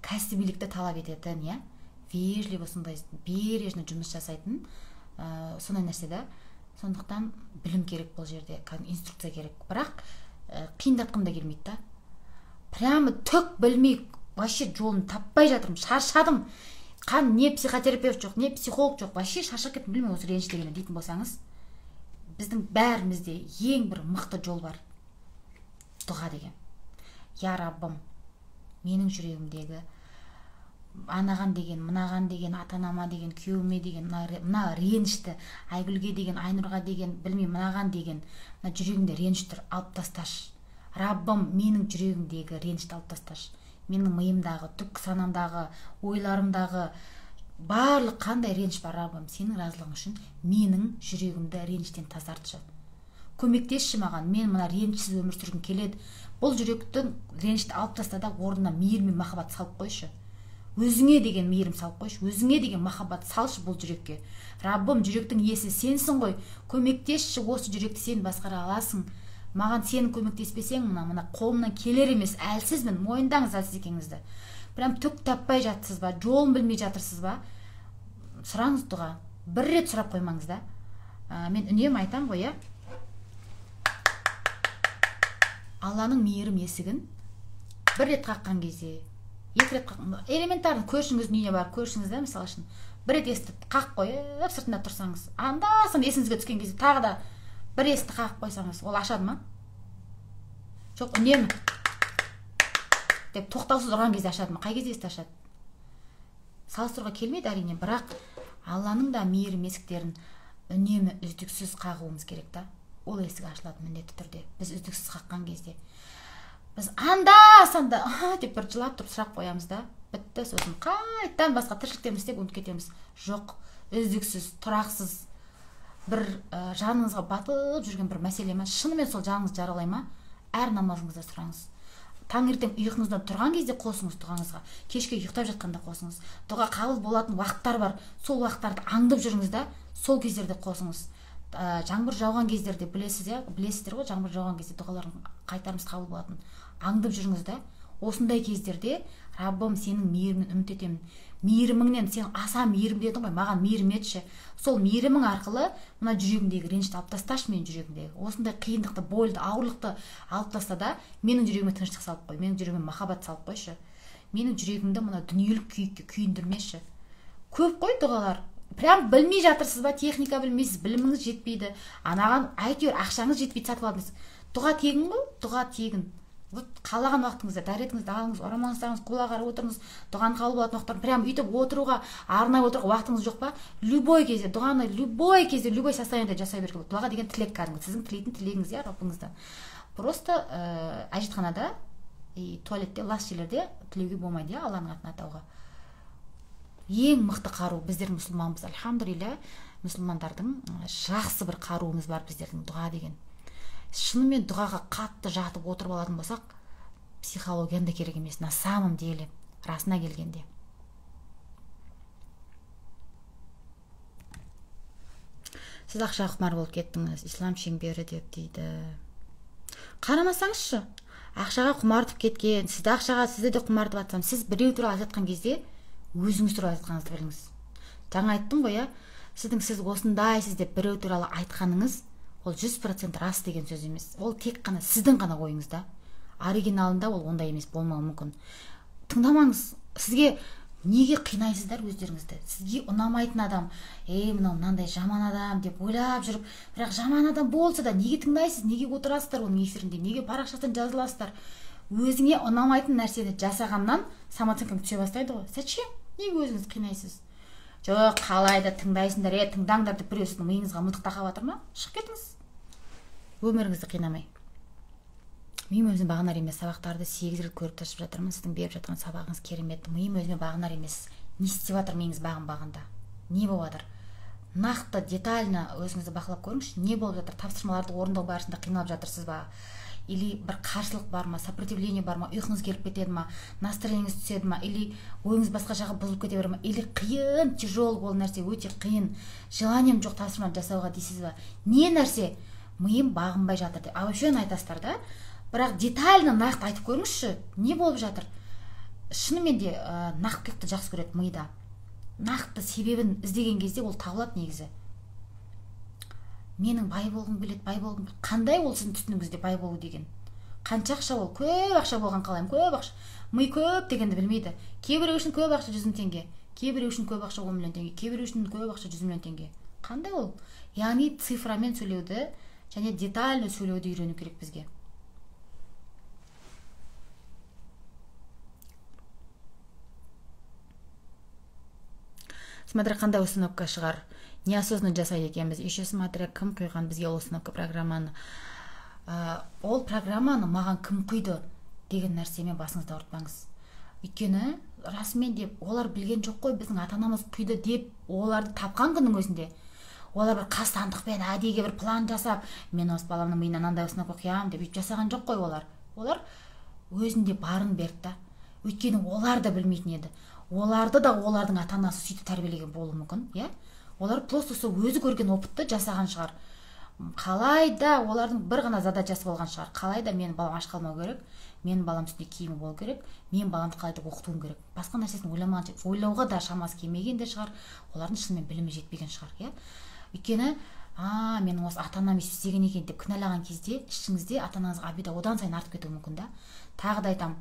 A: кәсібилікті талап ететін, вежливо сондай бережно жұмыс жасайтын сондай нәрсе да. Сондықтан білім керек бұл жерде, инструкция керек. Бірақ қиындатқым да келмейді да. Прямо түк білмей, вообще жолын таппай жатырмын, шаршадым. Не психотерапевт жоқ, не психолог жоқ, вообще шаршап кеттім, білмеймін осы реніш дегенді дейтін болсаңыз, біздің бәрімізде ең бір мықты жол бар. Дұға деген. Я Раббым, менің жүрегімдегі анаған деген, мынаған деген, ата-анама деген, күйеуіме деген, мына ренішті, Айгүлге деген, Айнұрға деген, білмеймін, мынаған деген, мына жүрегімде реніш тұр, алып тасташы. Раббым, менің жүрегімдегі ренішті алып тасташы. Менің миымдағы, түпкі санамдағы, ойларымдағы барлық қандай реніш бар, Раббым, сенің разылығың үшін менің жүрегімді реніштен тазартшы. Көмектесші маған, мен мына ренішсіз өмір сүргім келеді. Бұл жүректің ренішті алып таста да орнына мейір мен махаббат салып қойшы. Өзіңе деген мейірім салып қойшы, өзіңе деген махаббат салшы бұл жүрекке. Раббым, жүректің иесі сенсің ғой, көмектесші, осы жүректі сен басқара аласың. Маған сен көмектеспесең, мына қолымнан келер емес, әлсізмін, мойындаңыз әлсіз екеніңізді. Прям түк таппай жатсыз ба, жолын білмей жатырсыз ба, сұраңыз дұға. Бір рет сұрап қоймаңыз да. Мен үнемі айтам ғой, Алланың мейірім есігін бір рет қаққан кезде, екі рет қаққан, элементарный көршіңіз үйіне барып көршіңіз да, мысалы үшін, бір рет есікті қақ қойып сыртында тұрсаңыз, анда-санда есіңізге түскен кезде тағы да бір есікті қағып қойсаңыз, ол ашады ма? Жоқ, үнемі деп тоқтаусыз ұрған кезде ашады ма? Қай кезде есікті ашады? Салыстыруға келмейді әрине, бірақ Алланың да мейірім есіктерін үнемі үздіксіз қағуымыз керек та. Ол есік ашылады міндетті түрде. Біз үздіксіз қаққан кезде. Біз анда-санда деп бір жылап тұрып сұрақ қоямыз да. Бітті, сосын қайтадан басқа тіршіліктерімізді істеп ұмытып кетеміз. Жоқ, үздіксіз, тұрақсыз бір жаныңызға батып жүрген бір мәселе ма? Шынымен сол жаныңызды жаралай ма? Әр намазыңызда сұраңыз. Таңертең ұйқыңыздан тұрған кезде қосыңыз дұғаңызға. Кешке ұйықтап жатқанда қосыңыз. Дұға қабыл болатын уақыттар бар. Сол уақыттарды аңдып жүріңіз да, сол кездерде қосыңыз. Жаңбыр жауған кездерде білесіздер ғой, жаңбыр жауған кезде дұғалардың қайтарымыз қабыл болатын. Аңдып жүріңіз да, осындай кездерде Раббым, сенің мейірімін үміт етемін. Мейіріміңнен, сен аса мейірімді едің ғой, маған мейірім етші. Сол мейірімің арқылы мына жүрегімдегі ренішті алып тасташы, менің жүрегімдегі. Осындай қиындықты, бойды, ауырлықты алып таста да, менің жүрегіме тыныштық салып қой, менің жүрегіме махаббат салып қойшы. Менің жүрегімді мына дүниелік күйікке күйіндірмеші. Көп қой дұғалар. Прям білмей жатырсыз ба, техника білмейсіз, біліміңіз жетпейді. Анаған әйтеуір ақшаңыз жетпейді, сатып алдыңыз. Дұға тегін ғой, дұға тегін. Қалаған уақытыңызда дәретіңізді алыңыз, орамалыңызды қолға қарап отырыңыз, дұғаны қабыл болатын уақыттар, прям үйтіп отыруға, арнай отыруға уақытыңыз жоқ па? Любой кезде, дұғаны любой кезде, любой состояниеде жасай беруге болады. Дұғаға деген тілек кәдімгі, сіздің тілейтін тілегіңіз, Раббыңыздан. Просто әжетханада, туалетте, лас жерлерде тілеуге болмайды, Алланың атын атауға. Ең мықты қару біздер мұсылманбыз, альхамдулилля, мұсылмандардың жақсы бір қаруымыз бар біздердің, дұға деген. Шынымен дұғаға қатты жатып отырып алатын болсақ, психологиян да керек емес, на самом деле, расына келгенде. Сіз ақшаға құмар болып кеттіңіз, ислам шеңбері деп дейді. Қарамасаңызшы, ақшаға құмартып кеткен, сізді ақшаға, сізді де құмартып атсам, сіз біреу туралы айтқан кезде өзіңіз туралы айтқаныңызды біліңіз. Жаңа айттым ғой, сіздің сіз осындайсыз деп біреу туралы айтқаныңыз, ол 100% рас деген сөз емес. Ол тек қана сіздің ғана ойыңызда. Оригиналында ол ондай емес, болмауы мүмкін. Тыңдамаңыз, сізге неге қинайсыздар өздеріңізді? Сізге ұнамайтын адам, мынандай жаман адам деп ойлап жүріп, бірақ жаман адам болса да неге тыңдайсыз, неге отырасыздар оның эфирінде, неге парақшасынан жазыласыздар? Өзіңе ұнамайтын нәрсені жасағаннан самооценкаң түсе бастайды ғой. Зачем? Неге өзіңіз қинайсыз? Жоқ, қалайда тыңдайсыңдар, тыңдаңдар деп біреу сіздің миыңызға мылтық тақап жатыр ма? Шығып кетіңіз. Өміріңізді қинамай. Миым өзіме бағынар емес, сабақтарды 8 рет көріп ташып жатырмын. Сіздің беріп жатқан сабағыңыз керемет. Миым өзіме бағынар емес. Не істеп жатыр миыңыз бағынбағанда? Не болып жатыр? Нақты, детально өзіңізді бақылап көріңізші. Не болып жатыр? Тапсырмаларды орындау барысында қиналып жатырсыз ба? Или бір қарсылық бар ма, сопротивление бар ма, ұйқыңыз келіп кетеді ма, настроениеңіз түседі ма, или ойыңыз басқа жаққа бұзылып кете бере ма, или қиын, тяжел ол нәрсе, өте қиын, желанием жоқ тапсырманы жасауға дейсіз ба? Не нәрсе? Миым бағынбай жатыр деп. Вообще айтасыздар да, бірақ детально нақты айтып көріңізші, не болып жатыр? Шынымен де нақтылықты жақсы көреді мида. Нақты себебін іздеген кезде ол табылады негізі. менің бай болғым келеді, бай болғым келеді. Қандай ол сіздің түсінігіңізде бай болу деген? Қанша ақша ол? Көп ақша болған қалаймын, көп ақша. Ми көп дегенді білмейді. Кейбіреу үшін көп ақша 100 000 теңге, кейбіреу үшін көп ақша 10 миллион теңге, кейбіреу үшін көп ақша 100 миллион теңге. Қандай ол? Яғни цифрамен сөйлеуді және детально сөйлеуді үйрену керек бізге. Смотря қандай установка шығар. Неосознанно жасайды екенбіз. Еще смотря кім құйған бізге установка программаны. Ол программаны маған кім құйды деген нәрсемен басыңызды ауыртпаңыз. Өйткені расымен деп олар білген жоқ қой, біздің ата-анамыз құйды деп оларды тапқан күннің өзінде. Олар бір қастандықпен әдейіге бір план жасап, мен осы баламның миына мынандай установка құямын деп жасаған жоқ қой олар. Олар өзінде барын берді. Өйткені олар да білмейтін еді. Оларды да олардың ата-анасы сөйтіп тәрбиелеген болуы мүмкін, иә? Олар просто сол өзі көрген опытты жасаған шығар. Қалайда олардың бір ғана задачасы болған шығар. Қалайда менің балам аш қалмау керек, менің балам үстінде киімі болу керек, мен баламды қалайда оқытуым керек. Басқа нәрсесін ойлауға да шамасы келмеген де шығар. Олардың шынымен білімі жетпеген шығар, иә? Өйткені, менің осы ата-анам істеген екен деп кінәлаған кезде ішіңізде ата-анаңызға обида одан сайын артып кетуі мүмкін да. Тағы да айтамын,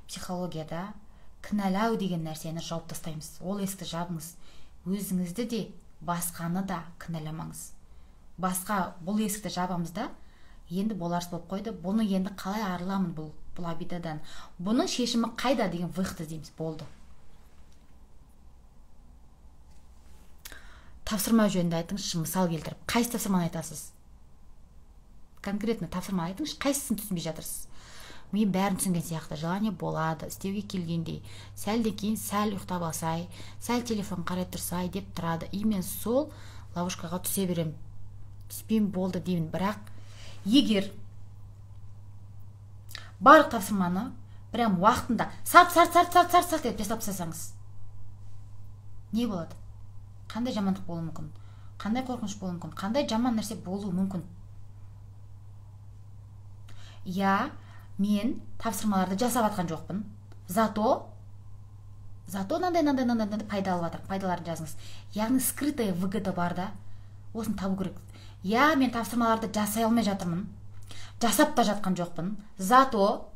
A: психологияда кінәлау деген нәрсені жауып тастаймыз. Ол есікті жабыңыз. Өзіңізді де, басқаны да кінәламаңыз. Басқа бұл есікті жабамыз да, енді боларсы болып қойды. Бұны енді қалай арыламын бұл обидадан? Бұның шешімі қайда деген выход іздейміз. Болды. Тапсырма жөнінде айтыңызшы, мысал келтіріп. Қайсы тапсырманы айтасыз? Конкретно тапсырма айтыңызшы, қайсысын түсінбей жатырсыз? Мен бәрін түсінген сияқты, желание болады, істеуге келгендей, сәлден кейін сәл ұйықтап алсай, сәл телефон қарай тұрсай деп тұрады. И мен сол ловушкаға түсе берем. Түспеймін болды деймін. Бірақ егер барлық тапсырманы прям уақытында сарт деп жасап тастасаңыз, не болады? Қандай жамандық болуы мүмкін? Қандай қорқыныш болуы мүмкін? Қандай жаман нәрсе болуы мүмкін? Мен тапсырмаларды жасап атқан жоқпын. Зато нандай пайда алып жатырмын. Пайдаларын жазыңыз. Яғни скрытая выгода бар да. Осын табу керек. Мен тапсырмаларды жасай алмай жатырмын. Жасап та жатқан жоқпын. Зато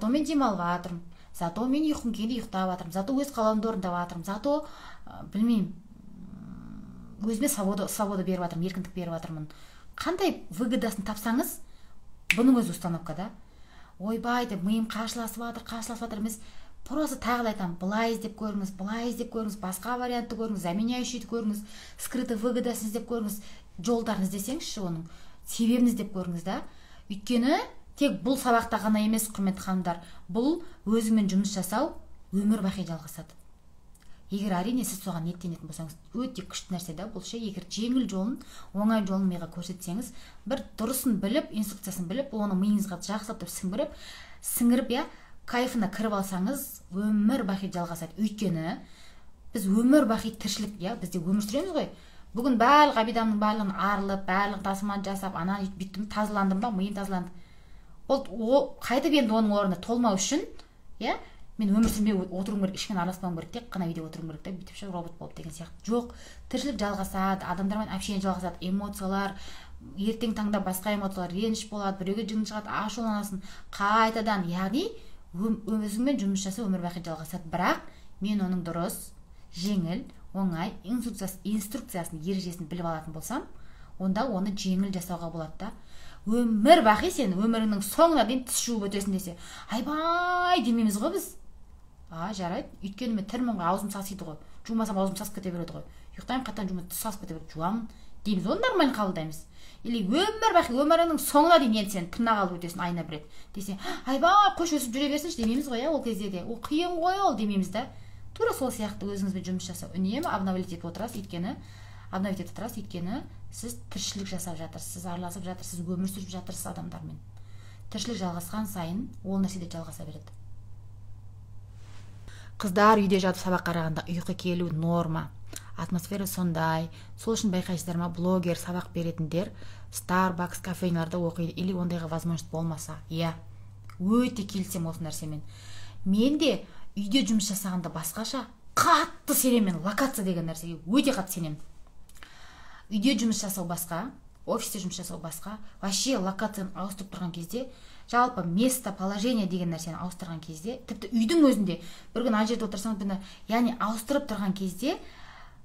A: мен демалып жатырмын. Зато мен ұйқым келгенде ұйықтап жатырмын. Зато өз қалауымды орындап жатырмын. Зато білмеймін, өзіме свобода беріп жатырмын, еркіндік беріп жатырмын. Қандай выгодасын тапсаңыз, бұның өзі установка да. Ойбай деп миым қарсыласып жатыр емес. Просто тағы да айтамын, былай іздеп көріңіз, басқа вариантты көріңіз, заменяющийді көріңіз, скрытый выгодасын іздеп көріңіз, жолдарын іздесеңізші, оның себебін іздеп көріңіз да. Өйткені тек бұл сабақта ғана емес, құрметті ханымдар, бұл өзіңмен жұмыс жасау өмір бақи жалғасады. Егер әрине сіз соған ниеттенетін болсаңыз, өте күшті нәрсе да бұл ше. Егер жеңіл жолын, оңай жолын миға көрсетсеңіз, бір дұрысын біліп, инструкциясын біліп, оны миыңызға жақсылап сіңіріп, кайфына кіріп алсаңыз, өмір бақи жалғасады. Өйткені біз өмір бақи тіршілік, бізде өмір сүреміз ғой. Бүгін барлық обидамның барлығын арылып, барлық тасыманы жасап, бүттім, тазаландым ба, миым тазаланды. Ол қайтып енді оның орнына толмау үшін, мен өмір сүрмей отыруым керек, ешкім араласпауым керек, тек қана үйде отыруым керек та, бүйтіп робот болып деген сияқты. Жоқ, тіршілік жалғасады, адамдармен общение жалғасады, эмоциялар, ертең таңда басқа эмоциялар, реніш болады, біреуге жын шығады, ашуланасың, қайтадан, яғни өзіңмен жұмыс жасау өмір бақи жалғасады. Бірақ мен оның дұрыс, жеңіл, оңай инструкциясын, ережесін біліп алатын болсам, онда оны жеңіл жасауға болады да. Өмір бақи сен өміріңнің соңына дейін тіс жуып өтесің десе, айбай демейміз ғой біз. Жарайды, өйткені мен тірмін ғой, аузым сасиды ғой, жумасам аузым сасып кете береді ғой, ұйықтаймын, қаттан жумасам тіс сасып кете береді, жуамын дейміз, оны нормально қабылдаймыз. Или өмір бақи өміріңнің соңына дейін енді сен тырнақ алып өтесің айына бір рет десе, айбай қош өсіп жүре берсінші демейміз ғой, ол кезде де ол қиын ғой ол демейміз да. Тура сол сияқты өзіңізбен жұмыс жасау, үнемі обновлять етіп отырасыз, өйткені сіз тіршілік жасап жатырсыз, сіз араласып жатырсыз, өмір сүріп жатырсыз адамдармен. Тіршілік жалғасқан сайын ол нәрсе де жалғаса береді. Қыздар үйде жатып сабақ қарағанда ұйқы келу норма. Атмосфера сондай. Сол үшін байқайсыздар ма, блогер, сабақ беретіндер Starbucks кафелерде оқиды, или ондайға возможность болмаса. Өте келсем осы нәрсемен. Мен де үйде жұмыс жасағанда басқаша қатты сенемін, локация деген нәрсеге өте қатты сенемін. Үйде жұмыс жасау басқа, офисте жұмыс жасау басқа. Вообще локацияны ауыстырып тұрған кезде, жалпы место положение деген нәрсені ауыстырған кезде, тіпті үйдің өзінде бір күн ана жерде отырсаң, яғни ауыстырып тұрған кезде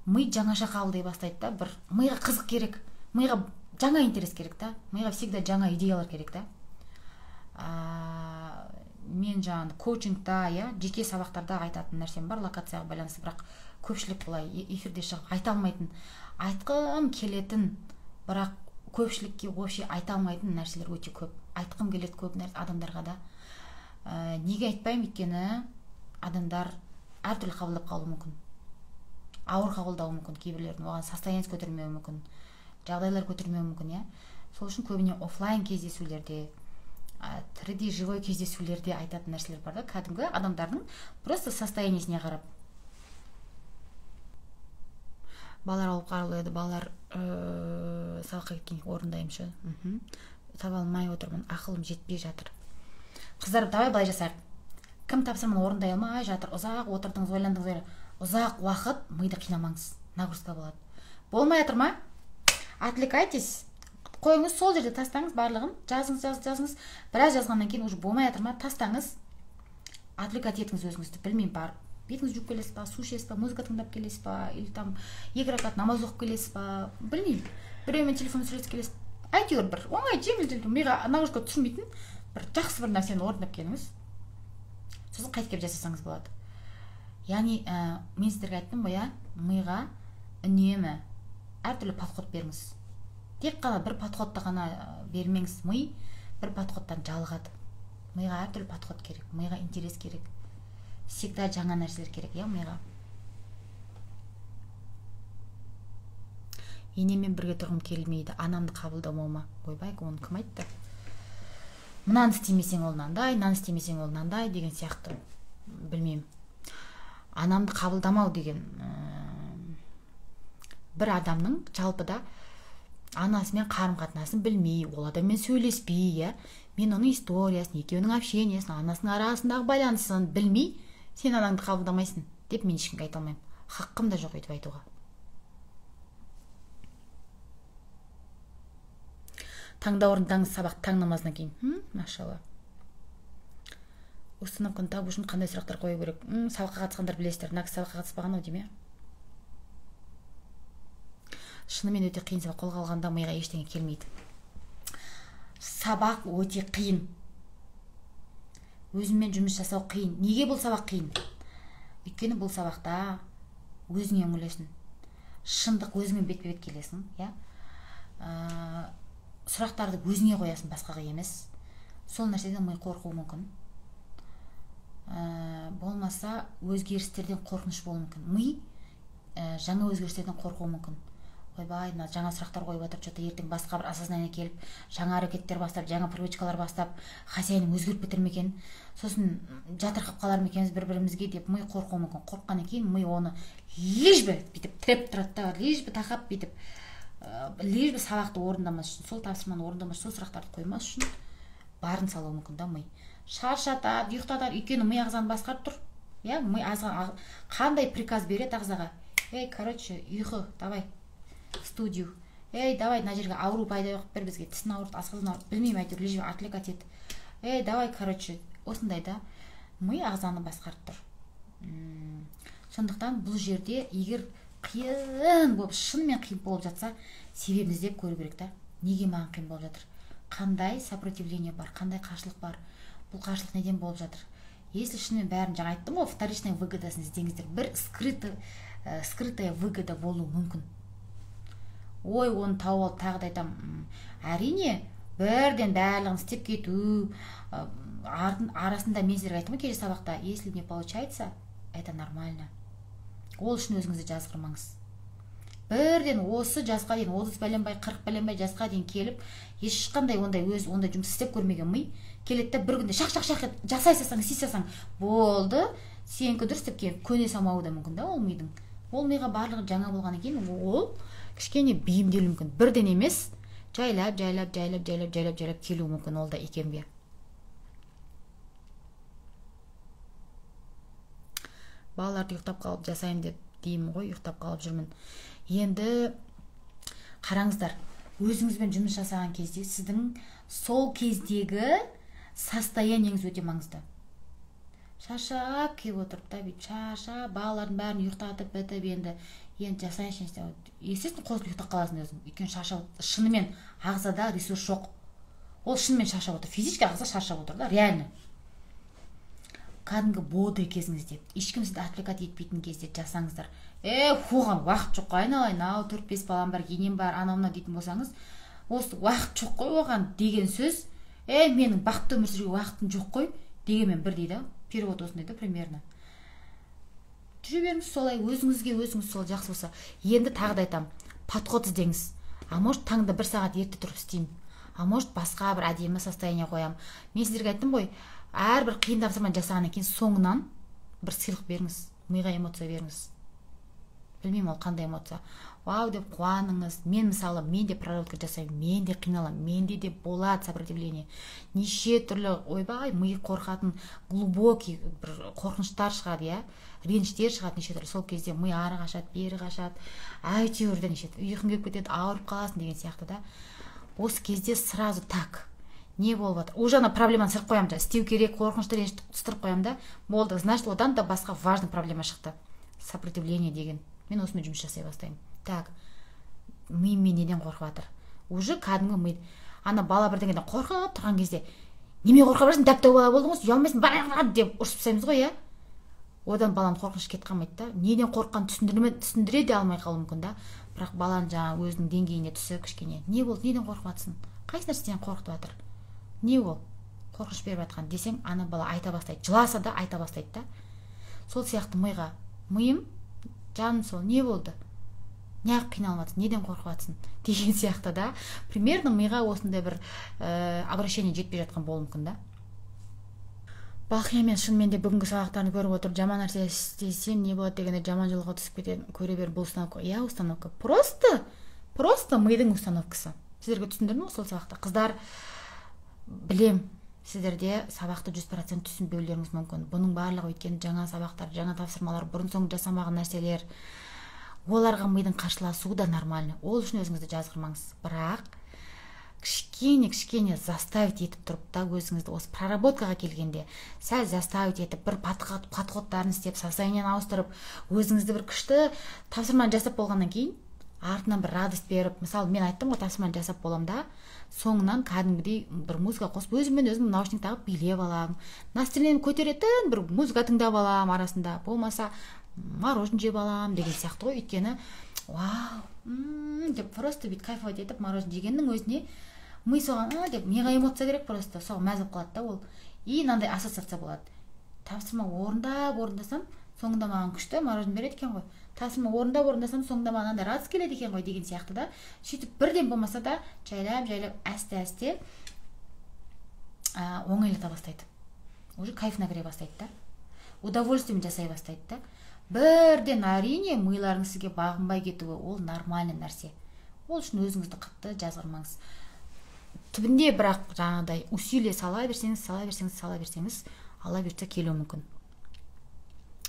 A: ми жаңаша қабылдай бастайды да. Бір миға қызық керек, миға жаңа интерес керек та, миға всегда жаңа идеялар керек та. Мен жаңағы коучингта, жеке сабақтарда айтатын нәрсем бар локацияға байланысты, бірақ көпшілік былай эфирде шығып айта алмайтын, айтқым келетін, бірақ көпшілікке вообще айта алмайтын нәрселер өте көп. Айтқым келеді көп адамдарға да. Неге айтпаймын? Өйткені адамдар әртүрлі қабылдап қалуы мүмкін. Ауыр қабылдауы мүмкін, кейбіреулердің оған состояниесі көтермеуі мүмкін, жағдайлар көтермеуі мүмкін, Сол үшін көбіне офлайн кездесулерде, 3D живой кездесулерде айтатын нәрселер бар да, кәдімгі адамдардың просто состояниесіне қарап. Балалар алып қаралайды, балалар сабаққа кеткен орындаймын ше. Таба алмай отырмын, ақылым жетпей жатыр. Қыздар, давай былай жасайық. Кім тапсырманы орындай алмай жатыр, ұзақ отырдыңыз, ойландыңыз, ұзақ уақыт миды қинамаңыз, нагрузка болады. Болмай жатыр ма? Отвлекайтесь. Қойыңыз, сол жерде тастаңыз барлығын, жазыңыз. Біраз жазғаннан кейін уже болмай жатыр ма? Тастаңыз. Отвлекать етіңіз өзіңізді, білмеймін, бар. Бетіңіз жуып келесіз ба, су ішесіз ба, музыка тыңдап келесіз ба, или там 2 ракат намаз оқып келесіз ба, білмеймін. Біреумен телефон сөйлесіп келесіз. Әйтеуір бір оңай жеңіл, миға нагрузка түсірмейтін бір жақсы бір нәрсені орындап келіңіз. Сосын қайтып келіп жасасаңыз болады. Яғни мен сіздерге айттым ғой, миға үнемі әртүрлі подход беріңіз. Тек қана бір подходты ғана бермеңіз. Ми бір подходтан жалығады. Миға әртүрлі подход керек, миға интерес керек. Всегда жаңа нәрселер керек, миға. Енемен бірге тұрғым келмейді, анамды қабылдамауыма. Ойбай, оны кім айтты? Мынаны істемесең ол мынандай, мынаны істемесең ол мынандай деген сияқты. Білмеймін. Анамды қабылдамау деген бір адамның жалпыда анасымен қарым-қатынасын білмей, ол адаммен сөйлеспей, мен оның историясын, екеуінің общениясын, анасының арасындағы байланысын білмей, сен анаңды қабылдамайсың деп мен ешкімге айта алмаймын. Хақым да жоқ өйтіп айтуға. Таңда орындаңыз сабақ таң намазынан кейін. Машалла. Установканы табу үшін қандай сұрақтар қою керек? Сабаққа қатысқандар білесіздер, мына сабаққа қатыспаған ау деймін. Шынымен өте қиын сабақ, қолға алғанда миға ештеңе келмейді. Сабақ өте қиын. Өзіммен жұмыс жасау қиын. Неге бұл сабақ қиын? Өйткені бұл сабақта өзіңе үңілесің. Шындық өзіңмен бетпе-бет келесің, сұрақтарды өзіңе қоясың, басқаға емес. Сол нәрседен ми қорқуы мүмкін. Болмаса өзгерістерден қорқыныш болуы мүмкін. Ми жаңа өзгерістерден қорқуы мүмкін. Ойбай, жаңа сұрақтар қойып отыр, что-то ертең басқа бір осознание келіп, жаңа әрекеттер бастап, жаңа привычкалар бастап, хозяйным өзгеріп кетер ме екен? Сосын жатырқап қалар ма екенбіз бір-бірімізге деп ми қорқуы мүмкін. Қорыққаннан кейін ми оны лишь бы бүйтіп тіреп тұрады да, лишь бы тақап бүйтіп, лишь бы сабақты орындамас үшін, сол тапсырманы орындамас, сол сұрақтарды қоймас үшін барын салуы мүмкін да ми. Шаршатады, ұйықтатады, өйткені ми ағзаны басқарып тұр. Ми қандай приказ береді ағзаға? Короче, ұйқы, давай в студию. Давай, мына жерге ауру пайда қылып бер бізге, тісін ауырт, асқазан ауырт, білмеймін, әйтеуір лишь бы отвлекать ет. Давай, короче, осындай да. Ми ағзаны басқарып тұр. Сондықтан бұл жерде егер қиын болып, шынымен қиын болып жатса, себебін іздеп көру керек та. Неге маған қиын болып жатыр? Қандай сопротивление бар, қандай қарсылық бар? Бұл қарсылық неден болып жатыр? Если шынымен бәрін жаңа айттым ғой, вторичная выгодасын іздеңіздер. Бір скрытая выгода болуы мүмкін. Ой, оны тауып алып тағы да айтам. Әрине, бірден барлығын істеп кету арасында мен сіздерге айттым ғой келесі сабақта, если не получается, это нормально. Ол үшін өзіңізді жазғырмаңыз. Бірден осы жасқа дейін 30 бәленбай, 40 бәленбай жасқа дейін келіп, ешқандай ондай жұмыс істеп көрмеген ми келетті бір күнде шақ жасай салсаң, істей салсаң болды, сенікі дұрыс деп келіп көне салмауы да мүмкін да ол мидың. Ол миға барлығы жаңа болғаннан кейін ол кішкене бейімделуі мүмкін. Бірден емес, жайлап келуі мүмкін, ол да икемге. Балаларды ұйықтап қалып жасаймын деп деймін ғой, ұйықтап қалып жүрмін. Енді қараңыздар, өзіңізбен жұмыс жасаған кезде сіздің сол кездегі состояниеңіз өте маңызды. Шаршап келіп отырып та, бүйтіп шаршап, балалардың бәрін ұйықтатып бітіп, енді жасайыншы, естественно, қосылып ұйықтап қаласың өзің. Өйткені шаршап, шынымен ағзада ресурс жоқ. Ол шынымен шаршап отыр, физически ағза шаршап отыр да, реально. Кәдімгі бодрый кезіңізде, ешкім сізді отвлекать етпейтін кезде жасаңыздар. Оған уақыт жоқ, айналайын, ау 4-5 балам бар, енем бар, анау дейтін болсаңыз, осы уақыт жоқ қой оған деген сөз, менің бақытты өмір сүруге уақытым жоқ қой дегенмен бір дейді. Перевод осындай да, примерно. Жүре беріңіз солай, өзіңізге өзіңіз сол жақсы болса. Енді тағы да айтамын, подход іздеңіз. А может таңда 1 сағат ерте тұрып істеймін. А может басқа бір әдемі состояние қоямын. Мен сіздерге айттым ғой, әрбір қиын тапсырма жасағаннан кейін соңынан бір сыйлық беріңіз, миға эмоция беріңіз. Білмеймін, ол қандай эмоция. Вау деп қуаныңыз. Мен мысалы, мен де проработка жасаймын, мен де қиналамын, менде де болады сопротивление. Неше түрлі ойбай, миы қорқатын, глубокий бір қорқыныштар шығады, реніштер шығады неше түрлі. Сол кезде ми ары қашады, бері қашады, әйтеуір де неше түрлі, ұйқың келіп кетеді, ауырып қаласың деген сияқты да. Осы кезде сразу так, не болып жатыр? Уже ана проблеманы сырып қоямын, істеу керек, қорқынышты ренішті сырып қоямын да. Болды, значит, одан да басқа важный проблема шықты. Сопротивление деген. Мен осымен жұмыс жасай бастаймын. Так, миыммен неден қорқып жатыр? Уже кәдімгі ми. Ана бала бірдеңеден қорқып тұрған кезде, неме қорқып жүрсің, дәп-дәу бала болдыңыз, ұялмайсың, бар деп ұрсып тастаймыз ғой, Одан баланың қорқынышы кетіп қалмайды да. Неден қорыққанын түсіндіре де алмай қалуы мүмкін да. Бірақ баланың жаңа өзінің деңгейіне түсіп кішкене, не болды, неден қорқып жатсың? Қайсы нәрседен қорқытып жатыр? Не ол? Қорқыныш беріп жатқан десең, ана бала айта бастайды. Жыласа да айта бастайды да. Сол сияқты миға, миым, жаным сол, не болды? Неғып қиналып жатсың? Неден қорқып жатсың? Деген сияқты да. Примерно миға осындай бір обращение жетпей жатқан болуы мүмкін да. Балқия, мен шынымен де бүгінгі сабақтарын көріп отырып, жаман нәрсе істесем не болады дегенде жаман жолға түсіп кетеді. Көре бер, бұл установка. Установка. Просто мидың установкасы. Сіздерге түсіндірдім ғой сол сабақта. Қыздар, білем, сіздерде сабақты 100% түсінбеулеріңіз мүмкін. Бұның барлығы өйткені жаңа сабақтар, жаңа тапсырмалар, бұрын соң жасамаған нәрселер. Оларға мидың қарсыласуы да нормально. Ол үшін өзіңізді жазғырмаңыз. Бірақ кішкене заставить етіп тұрып та өзіңізді осы проработкаға келгенде сәл заставить етіп бір подходтарын істеп, состояниені ауыстырып, өзіңізді бір күшті тапсырманы жасап болғаннан кейін артынан бір радость беріп, мысалы мен айттым ғой, тапсырманы жасап болам да, соңынан кәдімгідей бір музыка қосып, өзіммен өзім наушник тағып билеп алам, настроениемді көтеретін бір музыка тыңдап алам арасында, болмаса мороженое жеп алам деген сияқты ғой. Өйткені вау деп просто бүйтіп кайфовать етіп мороженое жегеннің өзіне ми соған деп миға эмоция керек, просто соған мәз болып қалады да ол. И мынандай ассоциация болады. Тапсырма орындасам, соңында маған күшті мороженое береді екен ғой. Тапсырма орындасам, соңында маған андай радость келеді екен ғой деген сияқты да. Сөйтіп бірден болмаса да жайлап әсте оңайлата бастайды. Уже кайфына кіре бастайды да. Удовольствием жасай бастайды да. Бірден әрине миларыңыз сізге бағынбай кетуі ол нормальный нәрсе. Ол үшін өзіңізді қатты жазғырмаңыз. Түбінде бірақ жаңағыдай усилие сала берсеңіз, ала берсе келуі мүмкін.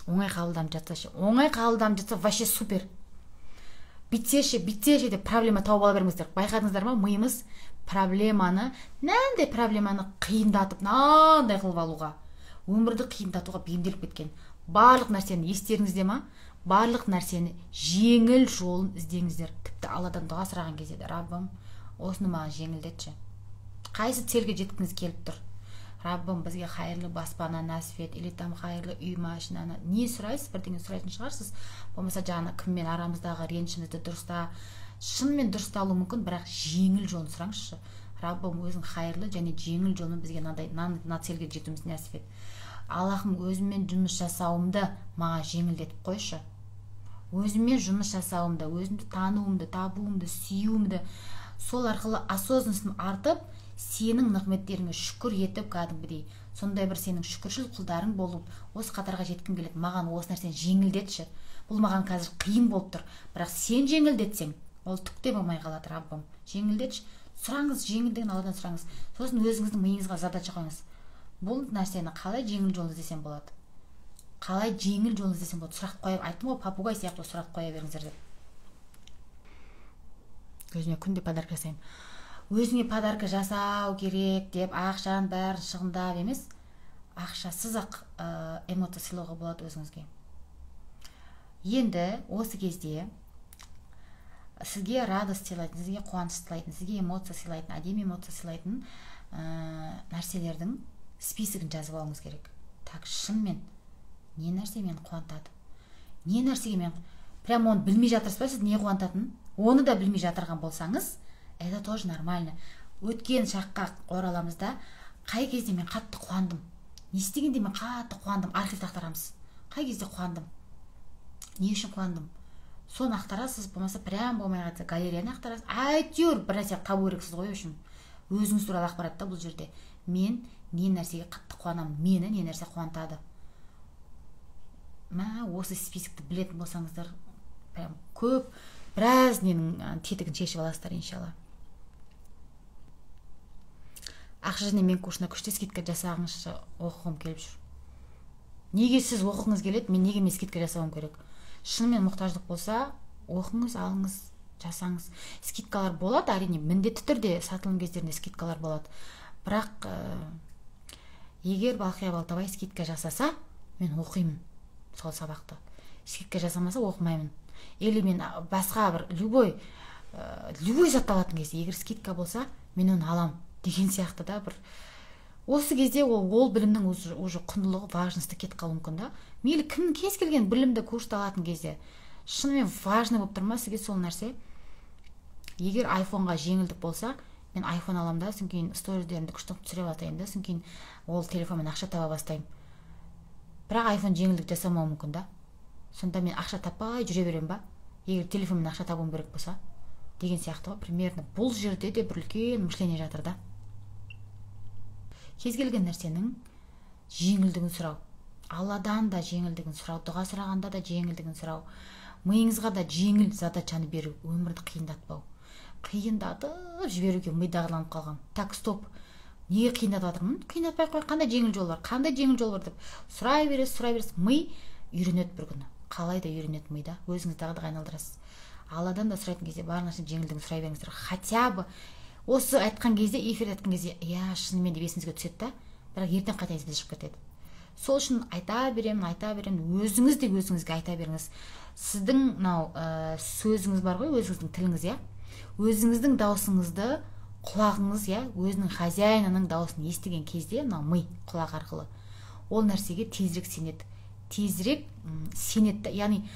A: Оңай қабылданып жатса вообще супер. Бітсеше деп проблема тауып ала бермеңіздер. Байқадыңыздар ма, миымыз проблеманы қиындатып, нандай қылып алуға, өмірді қиындатуға бейімделіп кеткен. Барлық нәрсені естеріңізде ма? Барлық нәрсені жеңіл жолын іздеңіздер. Тіпті Алладан дұға сұраған кезде де, Раббым, осыны маған жеңілдетші. Қайсы целге жеткіңіз келіп тұр? Раббым, бізге қайырлы баспана нәсіп ет, или там қайырлы үй, машинаны. Не сұрайсыз? Бірдеңе сұрайтын шығарсыз. Болмаса жаңа кіммен арамыздағы ренішімізді дұрыста, шынымен дұрысталуы мүмкін, бірақ жеңіл жолын сұраңызшы. Раббым, өзің қайырлы және жеңіл жолмен бізге мына целге жетуімізді нәсіп ет. Аллахым, өзіммен жұмыс жасауымды маған жеңілдетіп қойшы. Өзіммен жұмыс жасауымды, өзімді тануымды, табуымды, сүюімді, сол арқылы осознанностьым артып, сенің нығметтеріңе шүкір етіп кәдімгідей, сондай бір сенің шүкіршіл құлдарың болып, осы қатарға жеткім келеді. Маған осы нәрсені жеңілдетші. Бұл маған қазір қиын болып тұр. Бірақ сен жеңілдетсең, ол түк те болмай қалады, Раббым. Жеңілдетші. Сұраңыз, жеңілдігін Алладан сұраңыз. Сосын өзіңіздің миыңызға задача қойыңыз. Бұл нәрсені қалай жеңіл жол іздесем болады? Сұрақ қойып, айттым ғой, попугай сияқты сұрақ қоя беріңіздер деп. өзіме күнде подарка жасаймын. Өзіңе подарка жасау керек деп ақшаның бәрін шығындап емес, ақшасыз ақ эмоция сыйлауға болады өзіңізге. Енді осы кезде сізге радость сыйлайтын, сізге қуаныш сыйлайтын, сізге эмоция сыйлайтын, әдемі эмоция сыйлайтын нәрселердің списогін жазып алуыңыз керек. Так, шынымен не нәрсе мені қуантады? Не нәрсеге мен прям оны білмей жатырсыз ба, сіз не қуантатынын? Оны да білмей жатырған болсаңыз, это тоже нормально. Өткен шаққа ораламыз да, қай кезде мен қатты қуандым? Не істегенде мен қатты қуандым? Архивті ақтарамыз. Қай кезде қуандым? Не үшін қуандым? Соны ақтарасыз, болмаса прям болмай жатса галереяны ақтарасыз. Әйтеуір бір нәрсе табу керексіз ғой үшін. Өзіңіз туралы ақпаратта бұл жерде. Мен не нәрсеге қатты қуанамын? Мені не нәрсе қуантады? Осы списокті білетін болсаңыздар, прям көп, біраз ненің тетігін шешіп аласыздар, иншалла. Ақша және мен курсына күшті скидка жасағыңызшы, оқығым келіп жүр. Неге сіз оқығыңыз келеді, мен неге мен скидка жасауым керек? Шынымен мұқтаждық болса, оқыңыз, алыңыз, жасаңыз. Скидкалар болады, әрине, міндетті түрде сатылым кездерінде скидкалар болады. Бірақ егер Балқия Балтабай скидка жасаса, мен оқимын сол сабақты. Скидка жасамаса оқымаймын. Или мен басқа бір любой затты алатын кезде, егер скидка болса, мен оны алам деген сияқты да бір. Осы кезде ол білімнің уже құндылығы, важности кетіп қалуы мүмкін да. Мейлі кім кез келген білімді курсты алатын кезде шынымен важны болып тұрма сізге сол нәрсе. Егер айфонға жеңілдік болса, мен айфон алам да, соң кейін стористерімді күшті түсіре бастаймын да, соң кейін ол телефонмен ақша таба бастаймын. Бірақ айфон жеңілдік жасамауы мүмкін да. Сонда мен ақша таппай жүре берем ба? Егер телефонмен ақша табуым керек болса, деген сияқты ғой. Примерно бұл жерде де бір үлкен мышление жатыр да. Кез келген нәрсенің жеңілдігін сұрау. Алладан да жеңілдігін сұрау, дұға сұрағанда да жеңілдігін сұрау. Миыңызға да жеңіл задачаны беру, өмірді қиындатпау. Қиындатып жіберуге ми дағдыланып қалған. Так, стоп. Неге қиындатып жатырмын? Қиындатпай қой, қандай жеңіл жол бар? Қандай жеңіл жол бар деп сұрай бересіз. Ми үйренеді бір күні. Қалай да үйренеді мида. Өзіңіз дағдыға айналдырасыз. Алладан да сұрайтын кезде бар нәрсе жеңілдігін сұрай беріңіздер. Хотя бы осы айтқан кезде, эфирде айтқан кезде, шынымен деп есіңізге түседі да, бірақ ертең қайта есіңізге шығып кетеді. Сол үшін айта беремін, өзіңіз де өзіңізге айта беріңіз. Сіздің сөзіңіз бар ғой, өзіңіздің тіліңіз, өзіңіздің даусыңызды құлағыңыз, өзінің хозяинының даусын естіген кезде, ми құлақ арқылы ол нәрсеге тезірек сенеді. Яғни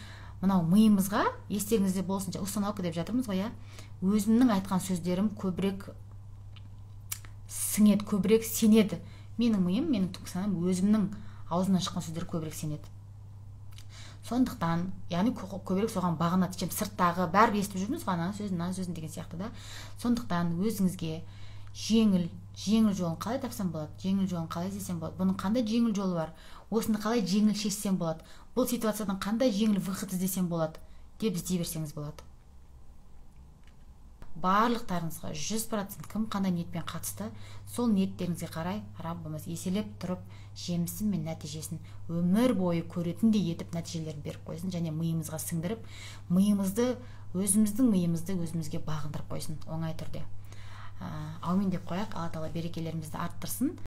A: мынау миымызға, естеріңізде болсын, установка деп жатырмыз ғой, өзімнің айтқан сөздерім көбірек сіңеді, көбірек сенеді. Менің миым, менің түпкі санам өзімнің аузымнан шыққан сөздер көбірек сенеді. Сондықтан, яғни көбірек соған бағынады. Сырттағы бәрі естіп жүрміз ғана сөзін деген сияқты да. Сондықтан өзіңізге жеңіл жолын қалай тапсам болады, жеңіл жолын қалай іздесем болады, бұның қандай жеңіл жолы бар, осыны қалай жеңіл шешсем болады, бұл ситуациядан қандай жеңіл выход іздесем болады деп іздей берсеңіз болады. Барлықтарыңызға 100% кім қандай ниетпен қатысты, сол ниеттеріңізге қарай Раббымыз еселеп тұрып, жемісін мен нәтижесін өмір бойы көретіндей етіп нәтижелерін беріп қойсын, және миымызға сіңдіріп, өзіміздің миымызды өзімізге бағындырып қойсын, оңай түрде. Аумин деп қояқ, Алла Тағала берекелерімізді арттырсын.